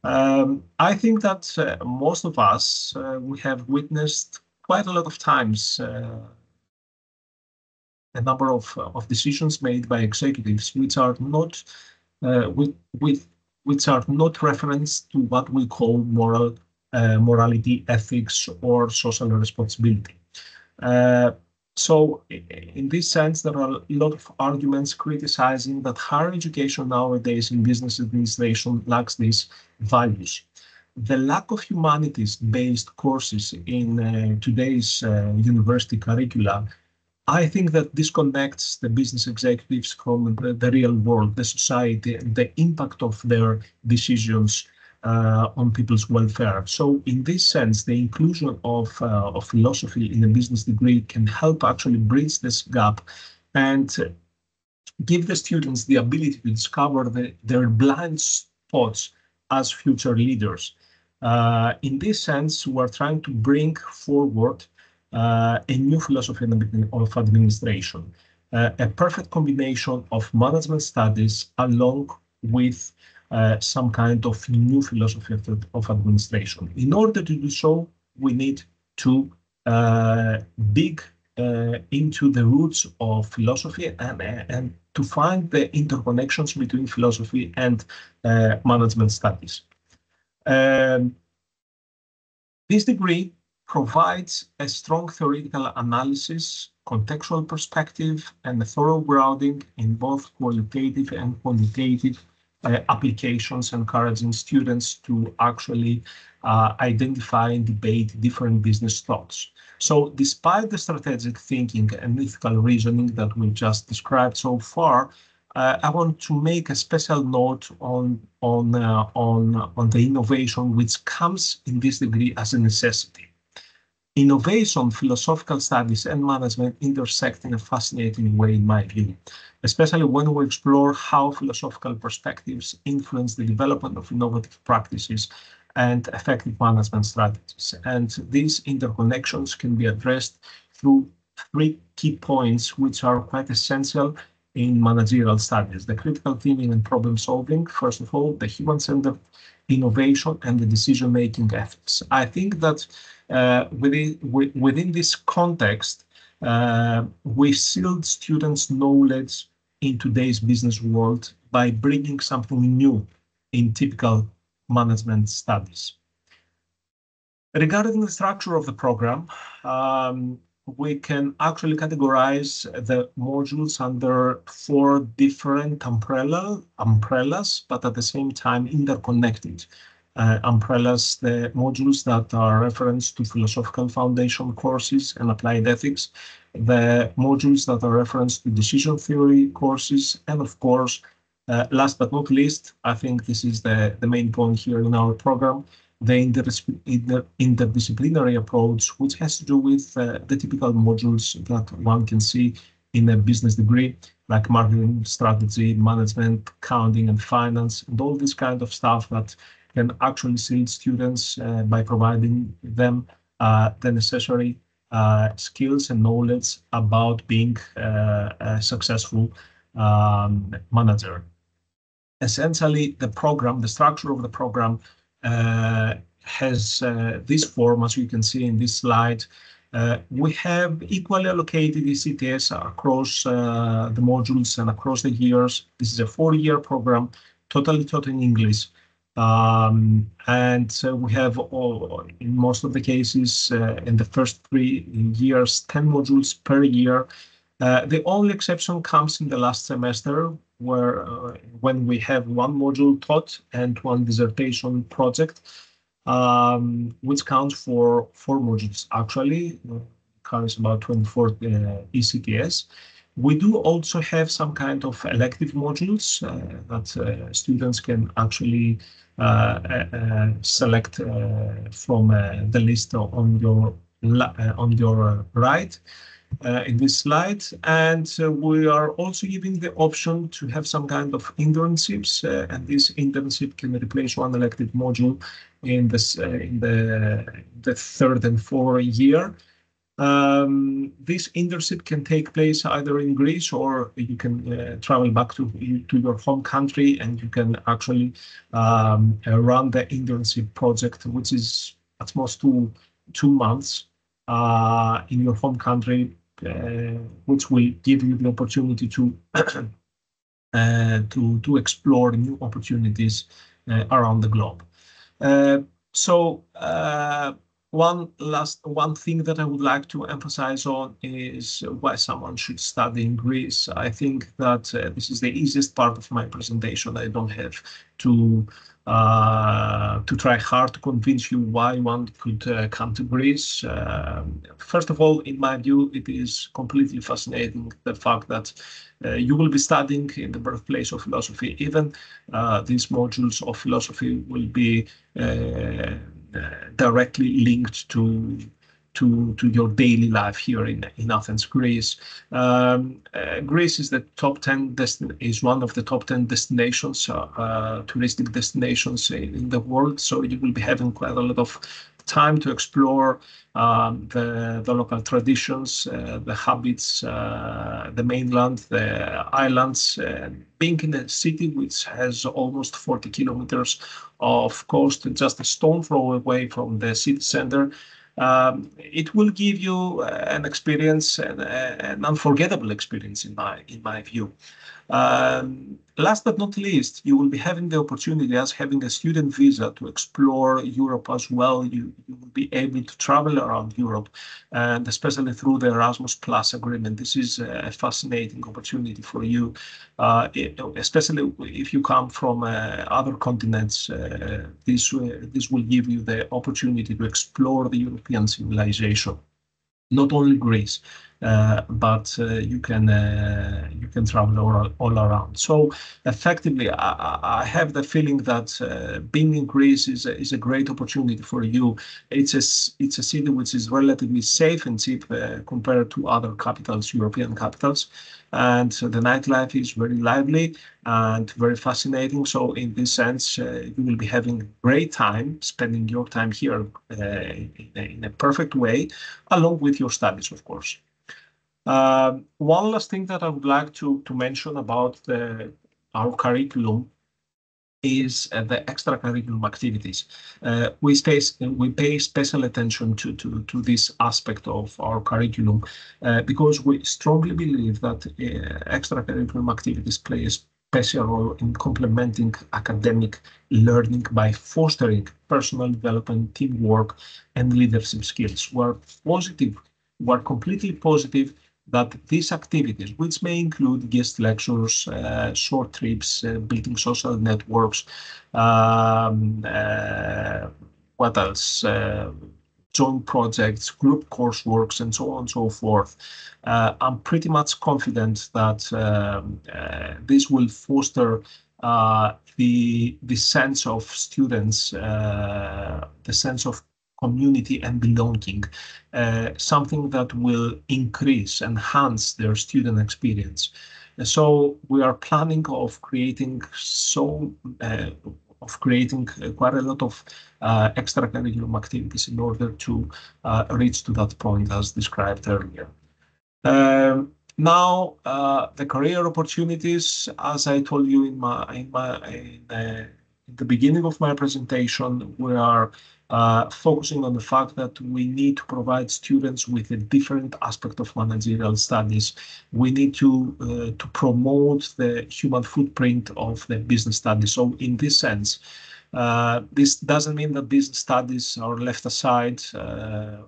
I think that most of us, we have witnessed quite a lot of times a number of decisions made by executives which are not which are not referenced to what we call morality, ethics, or social responsibility. So in this sense, there are a lot of arguments criticizing that higher education nowadays in business administration lacks these values. The lack of humanities-based courses in today's university curricula, I think that disconnects the business executives from the real world, the society, and the impact of their decisions on people's welfare. So in this sense, the inclusion of philosophy in a business degree can help actually bridge this gap and give the students the ability to discover their blind spots as future leaders. In this sense, we're trying to bring forward a new philosophy of administration, a perfect combination of management studies along with some kind of new philosophy of administration. In order to do so, we need to dig into the roots of philosophy and to find the interconnections between philosophy and management studies. This degree provides a strong theoretical analysis, contextual perspective, and a thorough grounding in both qualitative and quantitative applications, encouraging students to actually identify and debate different business thoughts. So despite the strategic thinking and ethical reasoning that we've just described so far, I want to make a special note on the innovation which comes in this degree as a necessity. Innovation, philosophical studies, and management intersect in a fascinating way, in my view, especially when we explore how philosophical perspectives influence the development of innovative practices and effective management strategies. And these interconnections can be addressed through three key points, which are quite essential in managerial studies: the critical thinking and problem solving, first of all, the human-centered innovation, and the decision-making ethics. I think that within this context, we sealed students' knowledge in today's business world by bringing something new in typical management studies. Regarding the structure of the program, we can actually categorize the modules under four different umbrellas, but at the same time interconnected umbrellas: the modules that are reference to philosophical foundation courses and applied ethics, the modules that are reference to decision theory courses, and of course, last but not least, I think this is the main point here in our program, the interdisciplinary approach, which has to do with the typical modules that one can see in a business degree, like marketing, strategy, management, accounting, and finance, and all this kind of stuff that can actually see students by providing them the necessary skills and knowledge about being a successful manager. Essentially, the structure of the program has this form, as you can see in this slide. We have equally allocated ECTS across the modules and across the years. This is a 4-year program, totally taught in English. And we have, in most of the cases, in the first 3 years, 10 modules per year. The only exception comes in the last semester, where when we have 1 module taught and 1 dissertation project, which counts for 4 modules actually, carries about 24 ECTS. We do also have some kind of elective modules that students can actually select from the list on your right in this slide. And we are also giving the option to have some kind of internships, and this internship can replace one elective module in the third and fourth year. This internship can take place either in Greece, or you can travel back to your home country, and you can actually run the internship project, which is at most 2 months in your home country, which will give you the opportunity to explore new opportunities around the globe. One thing that I would like to emphasize on is why someone should study in Greece. I think that this is the easiest part of my presentation. I don't have to try hard to convince you why one could come to Greece. First of all, in my view, it is completely fascinating, the fact that you will be studying in the birthplace of philosophy. Even these modules of philosophy will be directly linked to your daily life here in Athens, Greece. Greece is the top 10 is one of the top 10 destinations, touristic destinations in the world. So you will be having quite a lot of time to explore the local traditions, the habits, the mainland, the islands. Being in a city which has almost 40 kilometers of coast, just a stone throw away from the city center, it will give you an experience, an unforgettable experience in my view. Last but not least, you will be having the opportunity, as having a student visa, to explore Europe as well. You will be able to travel around Europe, and especially through the Erasmus Plus agreement. This is a fascinating opportunity for you, especially if you come from other continents. This will give you the opportunity to explore the European civilization, not only Greece, but you can travel all around. So effectively, I have the feeling that being in Greece is a great opportunity for you. It's a city which is relatively safe and cheap compared to other capitals, European capitals, and the nightlife is very lively and very fascinating. So in this sense, you will be having great time spending your time here in a perfect way, along with your studies, of course. One last thing that I would like to mention about our curriculum is the extracurriculum activities. We pay special attention to this aspect of our curriculum because we strongly believe that extracurriculum activities play a special role in complementing academic learning by fostering personal development, teamwork, and leadership skills. We're completely positive that these activities, which may include guest lectures, short trips, building social networks, what else? Joint projects, group courseworks, and so on and so forth. I'm pretty much confident that this will foster the sense of students, the sense of community and belonging, something that will enhance their student experience. So we are planning of creating quite a lot of extracurriculum activities in order to reach to that point as described earlier. Now, the career opportunities, as I told you in the beginning of my presentation, we are focusing on the fact that we need to provide students with a different aspect of managerial studies. We need to promote the human footprint of the business studies. So in this sense, this doesn't mean that business studies are left aside.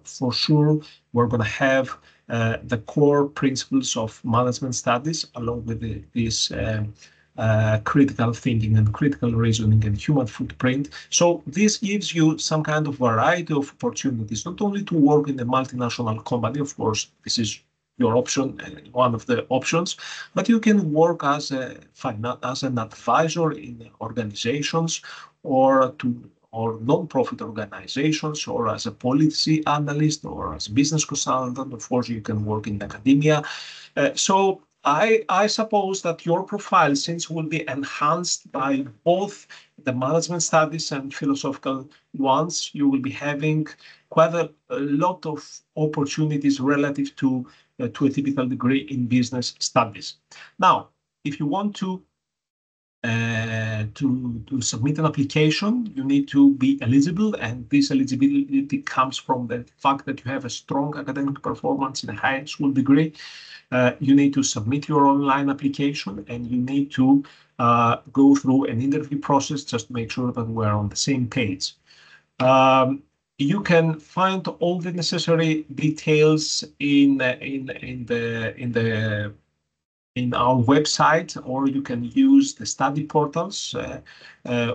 For sure, we're going to have the core principles of management studies along with this critical thinking and critical reasoning and human footprint. So this gives you some kind of variety of opportunities, not only to work in a multinational company, of course, this is your option, one of the options, but you can work as an advisor in organizations or non-profit organizations, or as a policy analyst, or as a business consultant. Of course, you can work in academia. So I suppose that your profile, since will be enhanced by both the management studies and philosophical ones, you will be having quite a lot of opportunities relative to a typical degree in business studies. Now, if you want to submit an application, you need to be eligible, and this eligibility comes from the fact that you have a strong academic performance in a high school degree. You need to submit your online application, and you need to go through an interview process just to make sure that we're on the same page. You can find all the necessary details in our website, or you can use the study portals,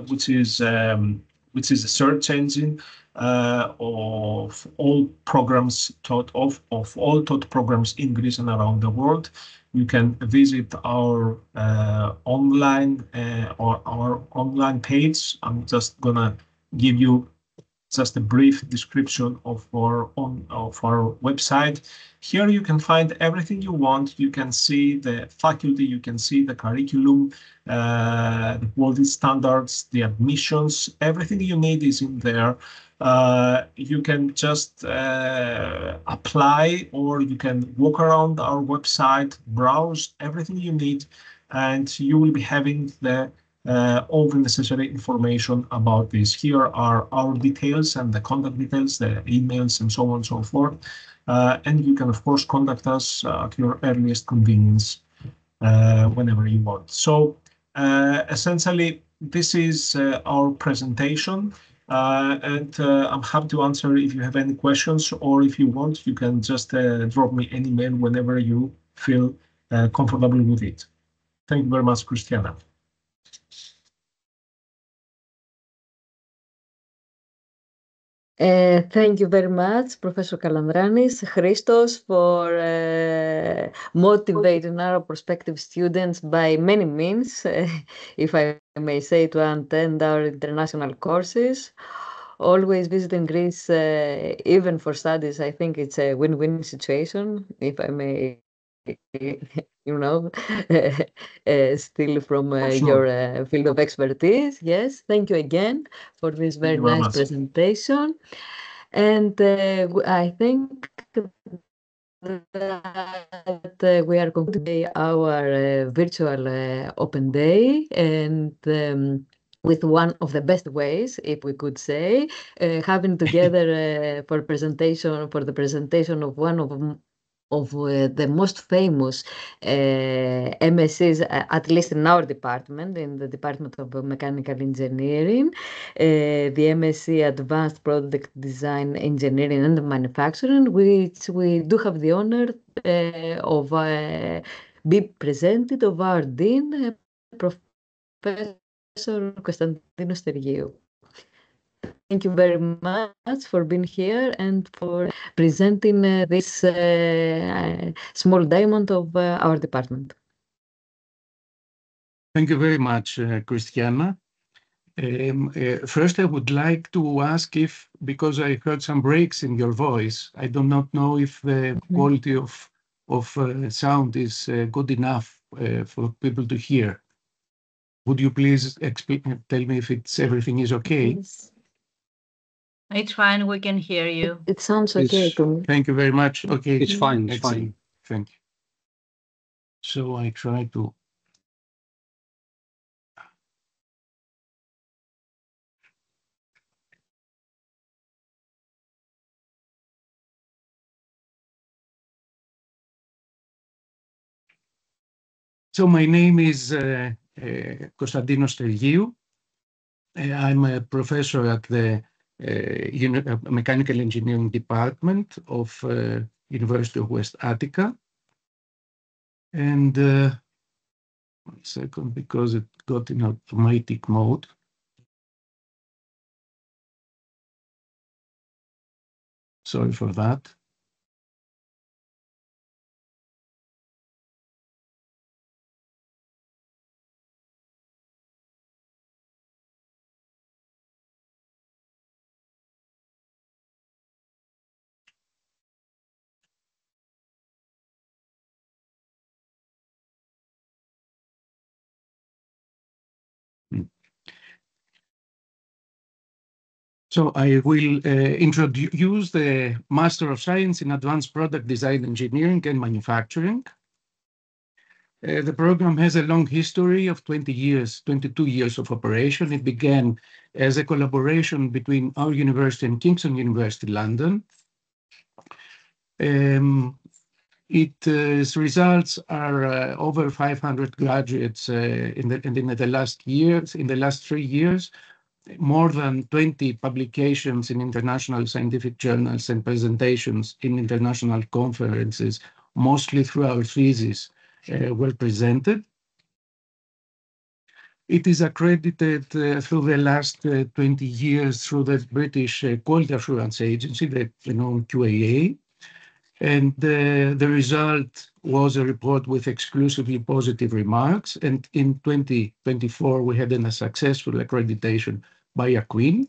which is a search engine of all programs taught all taught programs in Greece and around the world. You can visit our online page. I'm just gonna give you just a brief description of our website. Here you can find everything you want. You can see the faculty, you can see the curriculum, the quality standards, the admissions, everything you need is in there. You can just apply, or you can walk around our website, browse everything you need, and you will be having all the necessary information about this. Here are our details and the contact details, the emails, and so on and so forth. And you can, of course, contact us at your earliest convenience whenever you want. So essentially, this is our presentation. And I'm happy to answer if you have any questions, or if you want, you can just drop me an email whenever you feel comfortable with it. Thank you very much, Christiana. Thank you very much, Professor Kalandranis, Christos, for motivating our prospective students by many means, if I may say, to attend our international courses. Always visiting Greece, even for studies, I think it's a win-win situation, if I may, still from your field of expertise. Yes, thank you again for this very nice presentation. And I think that we are concluding our virtual open day, and with one of the best ways, if we could say, having together for the presentation of one of the most famous MSCs, at least in our department, in the Department of Mechanical Engineering, the MSc Advanced Product Design Engineering and Manufacturing, which we do have the honor of be presented of our Dean, Professor Konstantinos Stergiou. Thank you very much for being here and for presenting this small diamond of our department. Thank you very much, Christiana. First, I would like to ask if, because I heard some breaks in your voice, I do not know if the quality of sound is good enough for people to hear. Would you please tell me if everything is okay? Yes. It's fine, we can hear you. It sounds okay to me. Thank you very much. Okay, it's fine. It's fine. Thank you. So I try to. So my name is Konstantinos Stergiou. I'm a professor at the Mechanical Engineering Department of University of West Attica. And 1 second, because it got in automatic mode. Sorry for that. So I will introduce the Master of Science in Advanced Product Design Engineering and Manufacturing. The program has a long history of 20 years, 22 years of operation. It began as a collaboration between our university and Kingston University, London. Its results are over 500 graduates in the last years. In the last 3 years, more than 20 publications in international scientific journals and presentations in international conferences, mostly through our thesis, were presented. It is accredited through the last 20 years through the British Quality Assurance Agency, the known QAA. And the result was a report with exclusively positive remarks. And in 2024, we had a successful accreditation by AQUIN.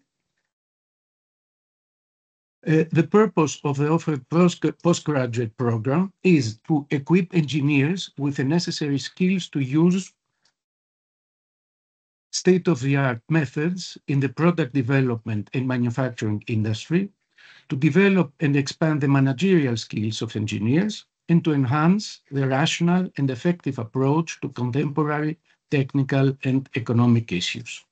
The purpose of the offered postgraduate program is to equip engineers with the necessary skills to use state-of-the-art methods in the product development and manufacturing industry, to develop and expand the managerial skills of engineers, and to enhance the rational and effective approach to contemporary technical and economic issues.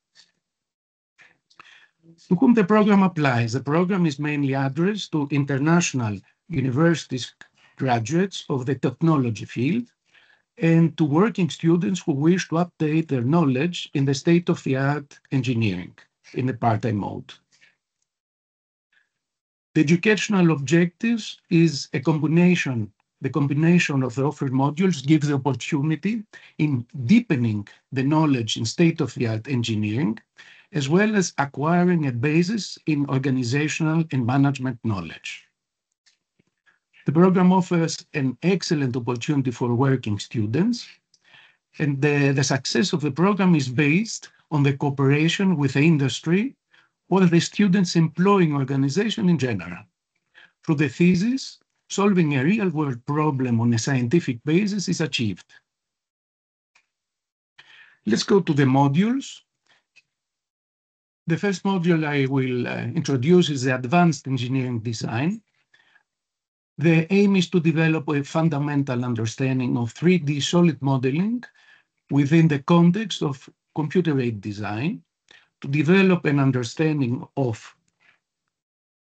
To whom the program applies? The program is mainly addressed to international universities graduates of the technology field and to working students who wish to update their knowledge in the state-of-the-art engineering in a part-time mode. The educational objectives is the combination of the offered modules gives the opportunity in deepening the knowledge in state-of-the-art engineering, as well as acquiring a basis in organizational and management knowledge. The program offers an excellent opportunity for working students, and the success of the program is based on the cooperation with the industry or the students' employing organization in general. Through the thesis, solving a real-world problem on a scientific basis is achieved. Let's go to the modules. The first module I will introduce is the Advanced Engineering Design. The aim is to develop a fundamental understanding of 3D solid modeling within the context of computer-aided design, to develop an understanding of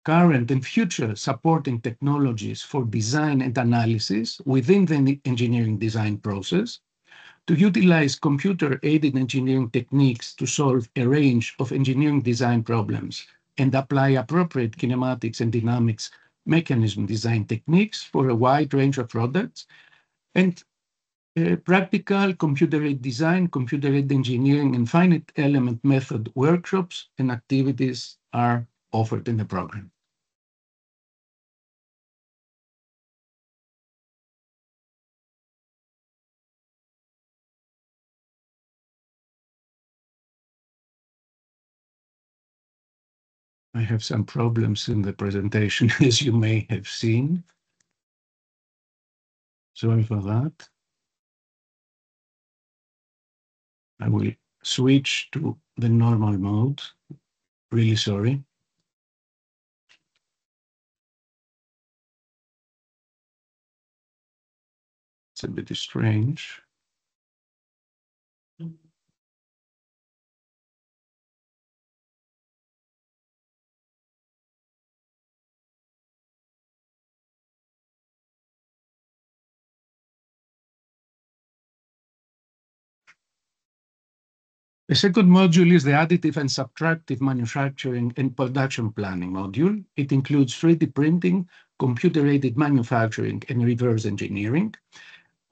current and future supporting technologies for design and analysis within the engineering design process, to utilize computer-aided engineering techniques to solve a range of engineering design problems and apply appropriate kinematics and dynamics mechanism design techniques for a wide range of products, and practical computer-aided design, computer-aided engineering, and finite element method workshops and activities are offered in the program. I have some problems in the presentation, as you may have seen. Sorry for that. I will switch to the normal mode. Really sorry. It's a bit strange. The second module is the Additive and Subtractive Manufacturing and Production Planning module. It includes 3D printing, computer-aided manufacturing, and reverse engineering.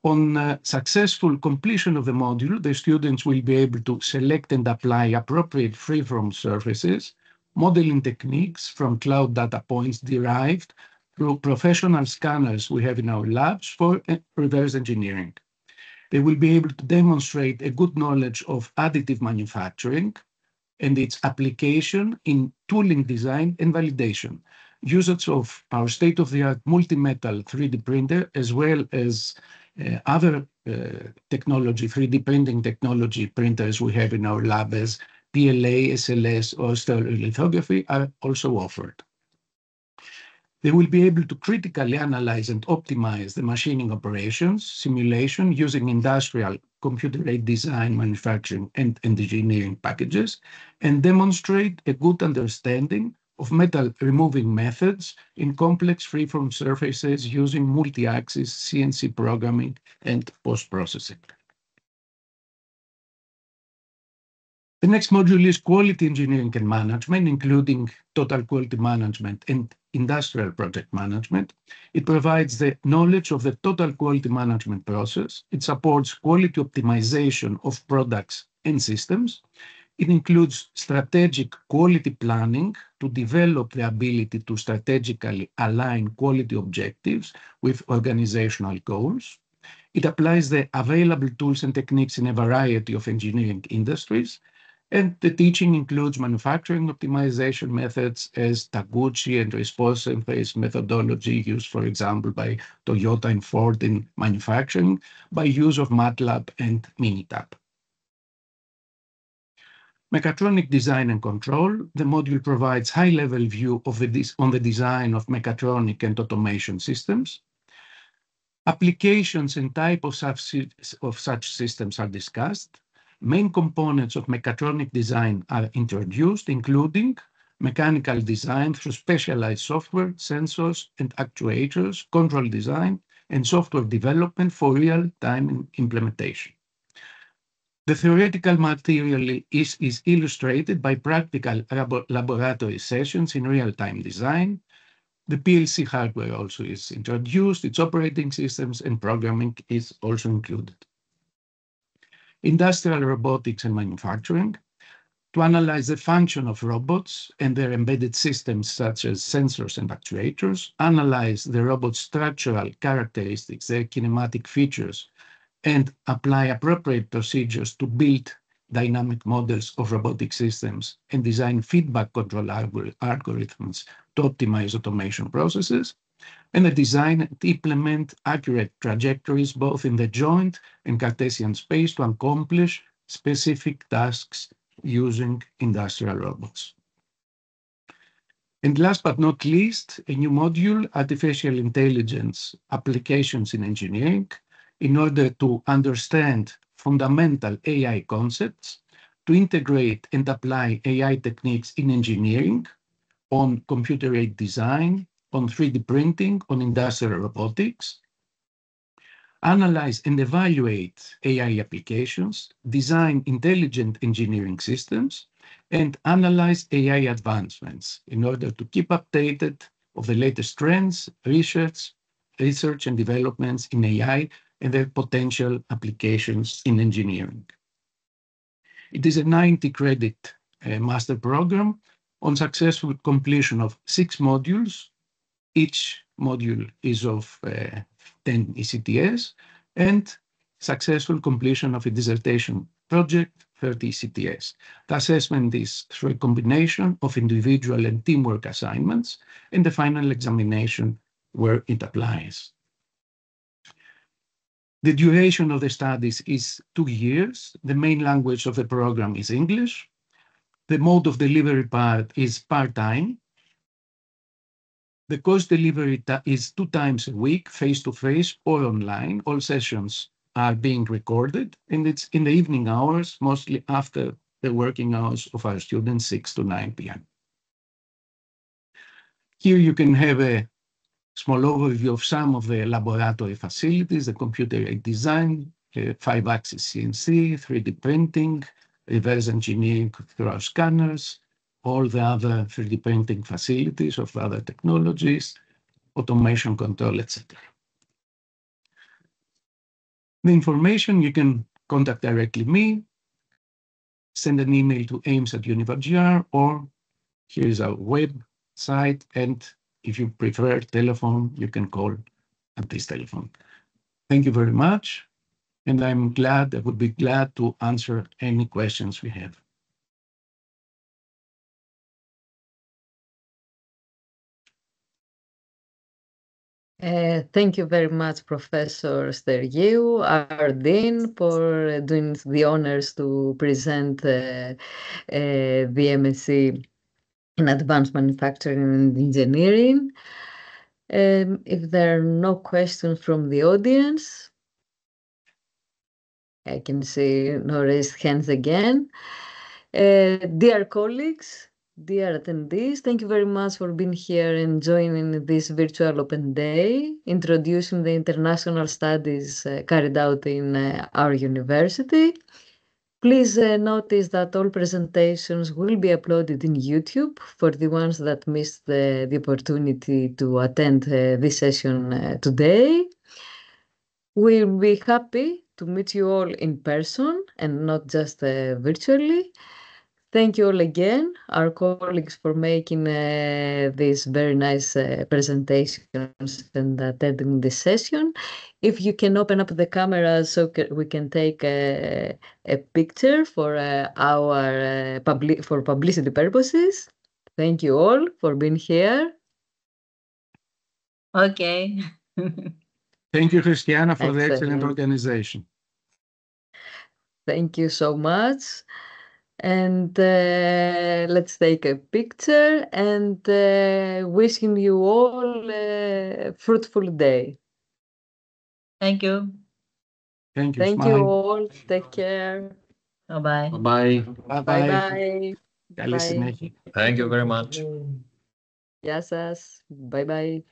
On successful completion of the module, the students will be able to select and apply appropriate freeform surfaces, modeling techniques from cloud data points derived through professional scanners we have in our labs for reverse engineering. They will be able to demonstrate a good knowledge of additive manufacturing and its application in tooling design and validation, usage of our state-of-the-art multi-metal 3D printer, as well as other technology, 3D printing technology printers we have in our lab as PLA, SLS, or stereolithography are also offered. They will be able to critically analyze and optimize the machining operations, simulation using industrial computer-aided design, manufacturing, and engineering packages, and demonstrate a good understanding of metal removing methods in complex freeform surfaces using multi-axis CNC programming and post-processing. The next module is quality engineering and management, including total quality management and industrial project management. It provides the knowledge of the total quality management process. It supports quality optimization of products and systems. It includes strategic quality planning to develop the ability to strategically align quality objectives with organizational goals. It applies the available tools and techniques in a variety of engineering industries. And the teaching includes manufacturing optimization methods as Taguchi and response phase methodology used, for example, by Toyota and Ford in manufacturing, by use of MATLAB and Minitab. Mechatronic design and control. The module provides high-level view of on the design of mechatronic and automation systems. Applications and type of such systems are discussed. Main components of mechatronic design are introduced, including mechanical design through specialized software, sensors, and actuators, control design, and software development for real-time implementation. The theoretical material is illustrated by practical laboratory sessions in real-time design. The PLC hardware also is introduced, its operating systems and programming is also included. Industrial robotics and manufacturing, to analyze the function of robots and their embedded systems such as sensors and actuators, analyze the robot's structural characteristics, their kinematic features, and apply appropriate procedures to build dynamic models of robotic systems and design feedback control algorithms to optimize automation processes, and design and implement accurate trajectories both in the joint and Cartesian space to accomplish specific tasks using industrial robots. And last but not least, a new module, artificial intelligence applications in engineering, in order to understand fundamental AI concepts, to integrate and apply AI techniques in engineering, on computer-aided design, on 3D printing, on industrial robotics, analyze and evaluate AI applications, design intelligent engineering systems, and analyze AI advancements in order to keep updated of the latest trends, research and developments in AI and their potential applications in engineering. It is a 90-credit master program on successful completion of 6 modules. Each module is of 10 ECTS, and successful completion of a dissertation project, 30 ECTS. The assessment is through a combination of individual and teamwork assignments, and the final examination where it applies. The duration of the studies is 2 years. The main language of the program is English. The mode of delivery part is part-time. The course delivery is 2 times a week, face-to-face or online. All sessions are being recorded, and it's in the evening hours, mostly after the working hours of our students, 6 to 9 p.m. Here you can have a small overview of some of the laboratory facilities, the computer-aided design, 5-axis CNC, 3D printing, reverse engineering through our scanners, all the other 3D printing facilities of other technologies, automation control, etc. The information, you can contact directly me, send an email to ames@univ.gr, or here's our website, and if you prefer telephone, you can call at this telephone. Thank you very much, and I would be glad to answer any questions we have. Thank you very much, Professor Stergiou, our Dean, for doing the honors to present the MSc in Advanced Manufacturing and Engineering. If there are no questions from the audience, I can see no raised hands again. Dear colleagues, dear attendees, thank you very much for being here and joining this virtual open day, introducing the international studies carried out in our university. Please notice that all presentations will be uploaded in YouTube for the ones that missed the opportunity to attend this session today. We'll be happy to meet you all in person and not just virtually. Thank you all again, our colleagues, for making these very nice presentations and attending this session. If you can open up the camera so we can take a picture for for publicity purposes. Thank you all for being here. Okay. Thank you, Christiana, for the excellent Excellent. organization. Thank you so much. And let's take a picture and wishing you all a fruitful day. Thank you. Thank you. Thank you all. Take care. Bye-bye. Bye. Bye-bye. Bye-bye. Καλή Bye. συνέχεια. Thank you very much. Γεια σας. Bye-bye.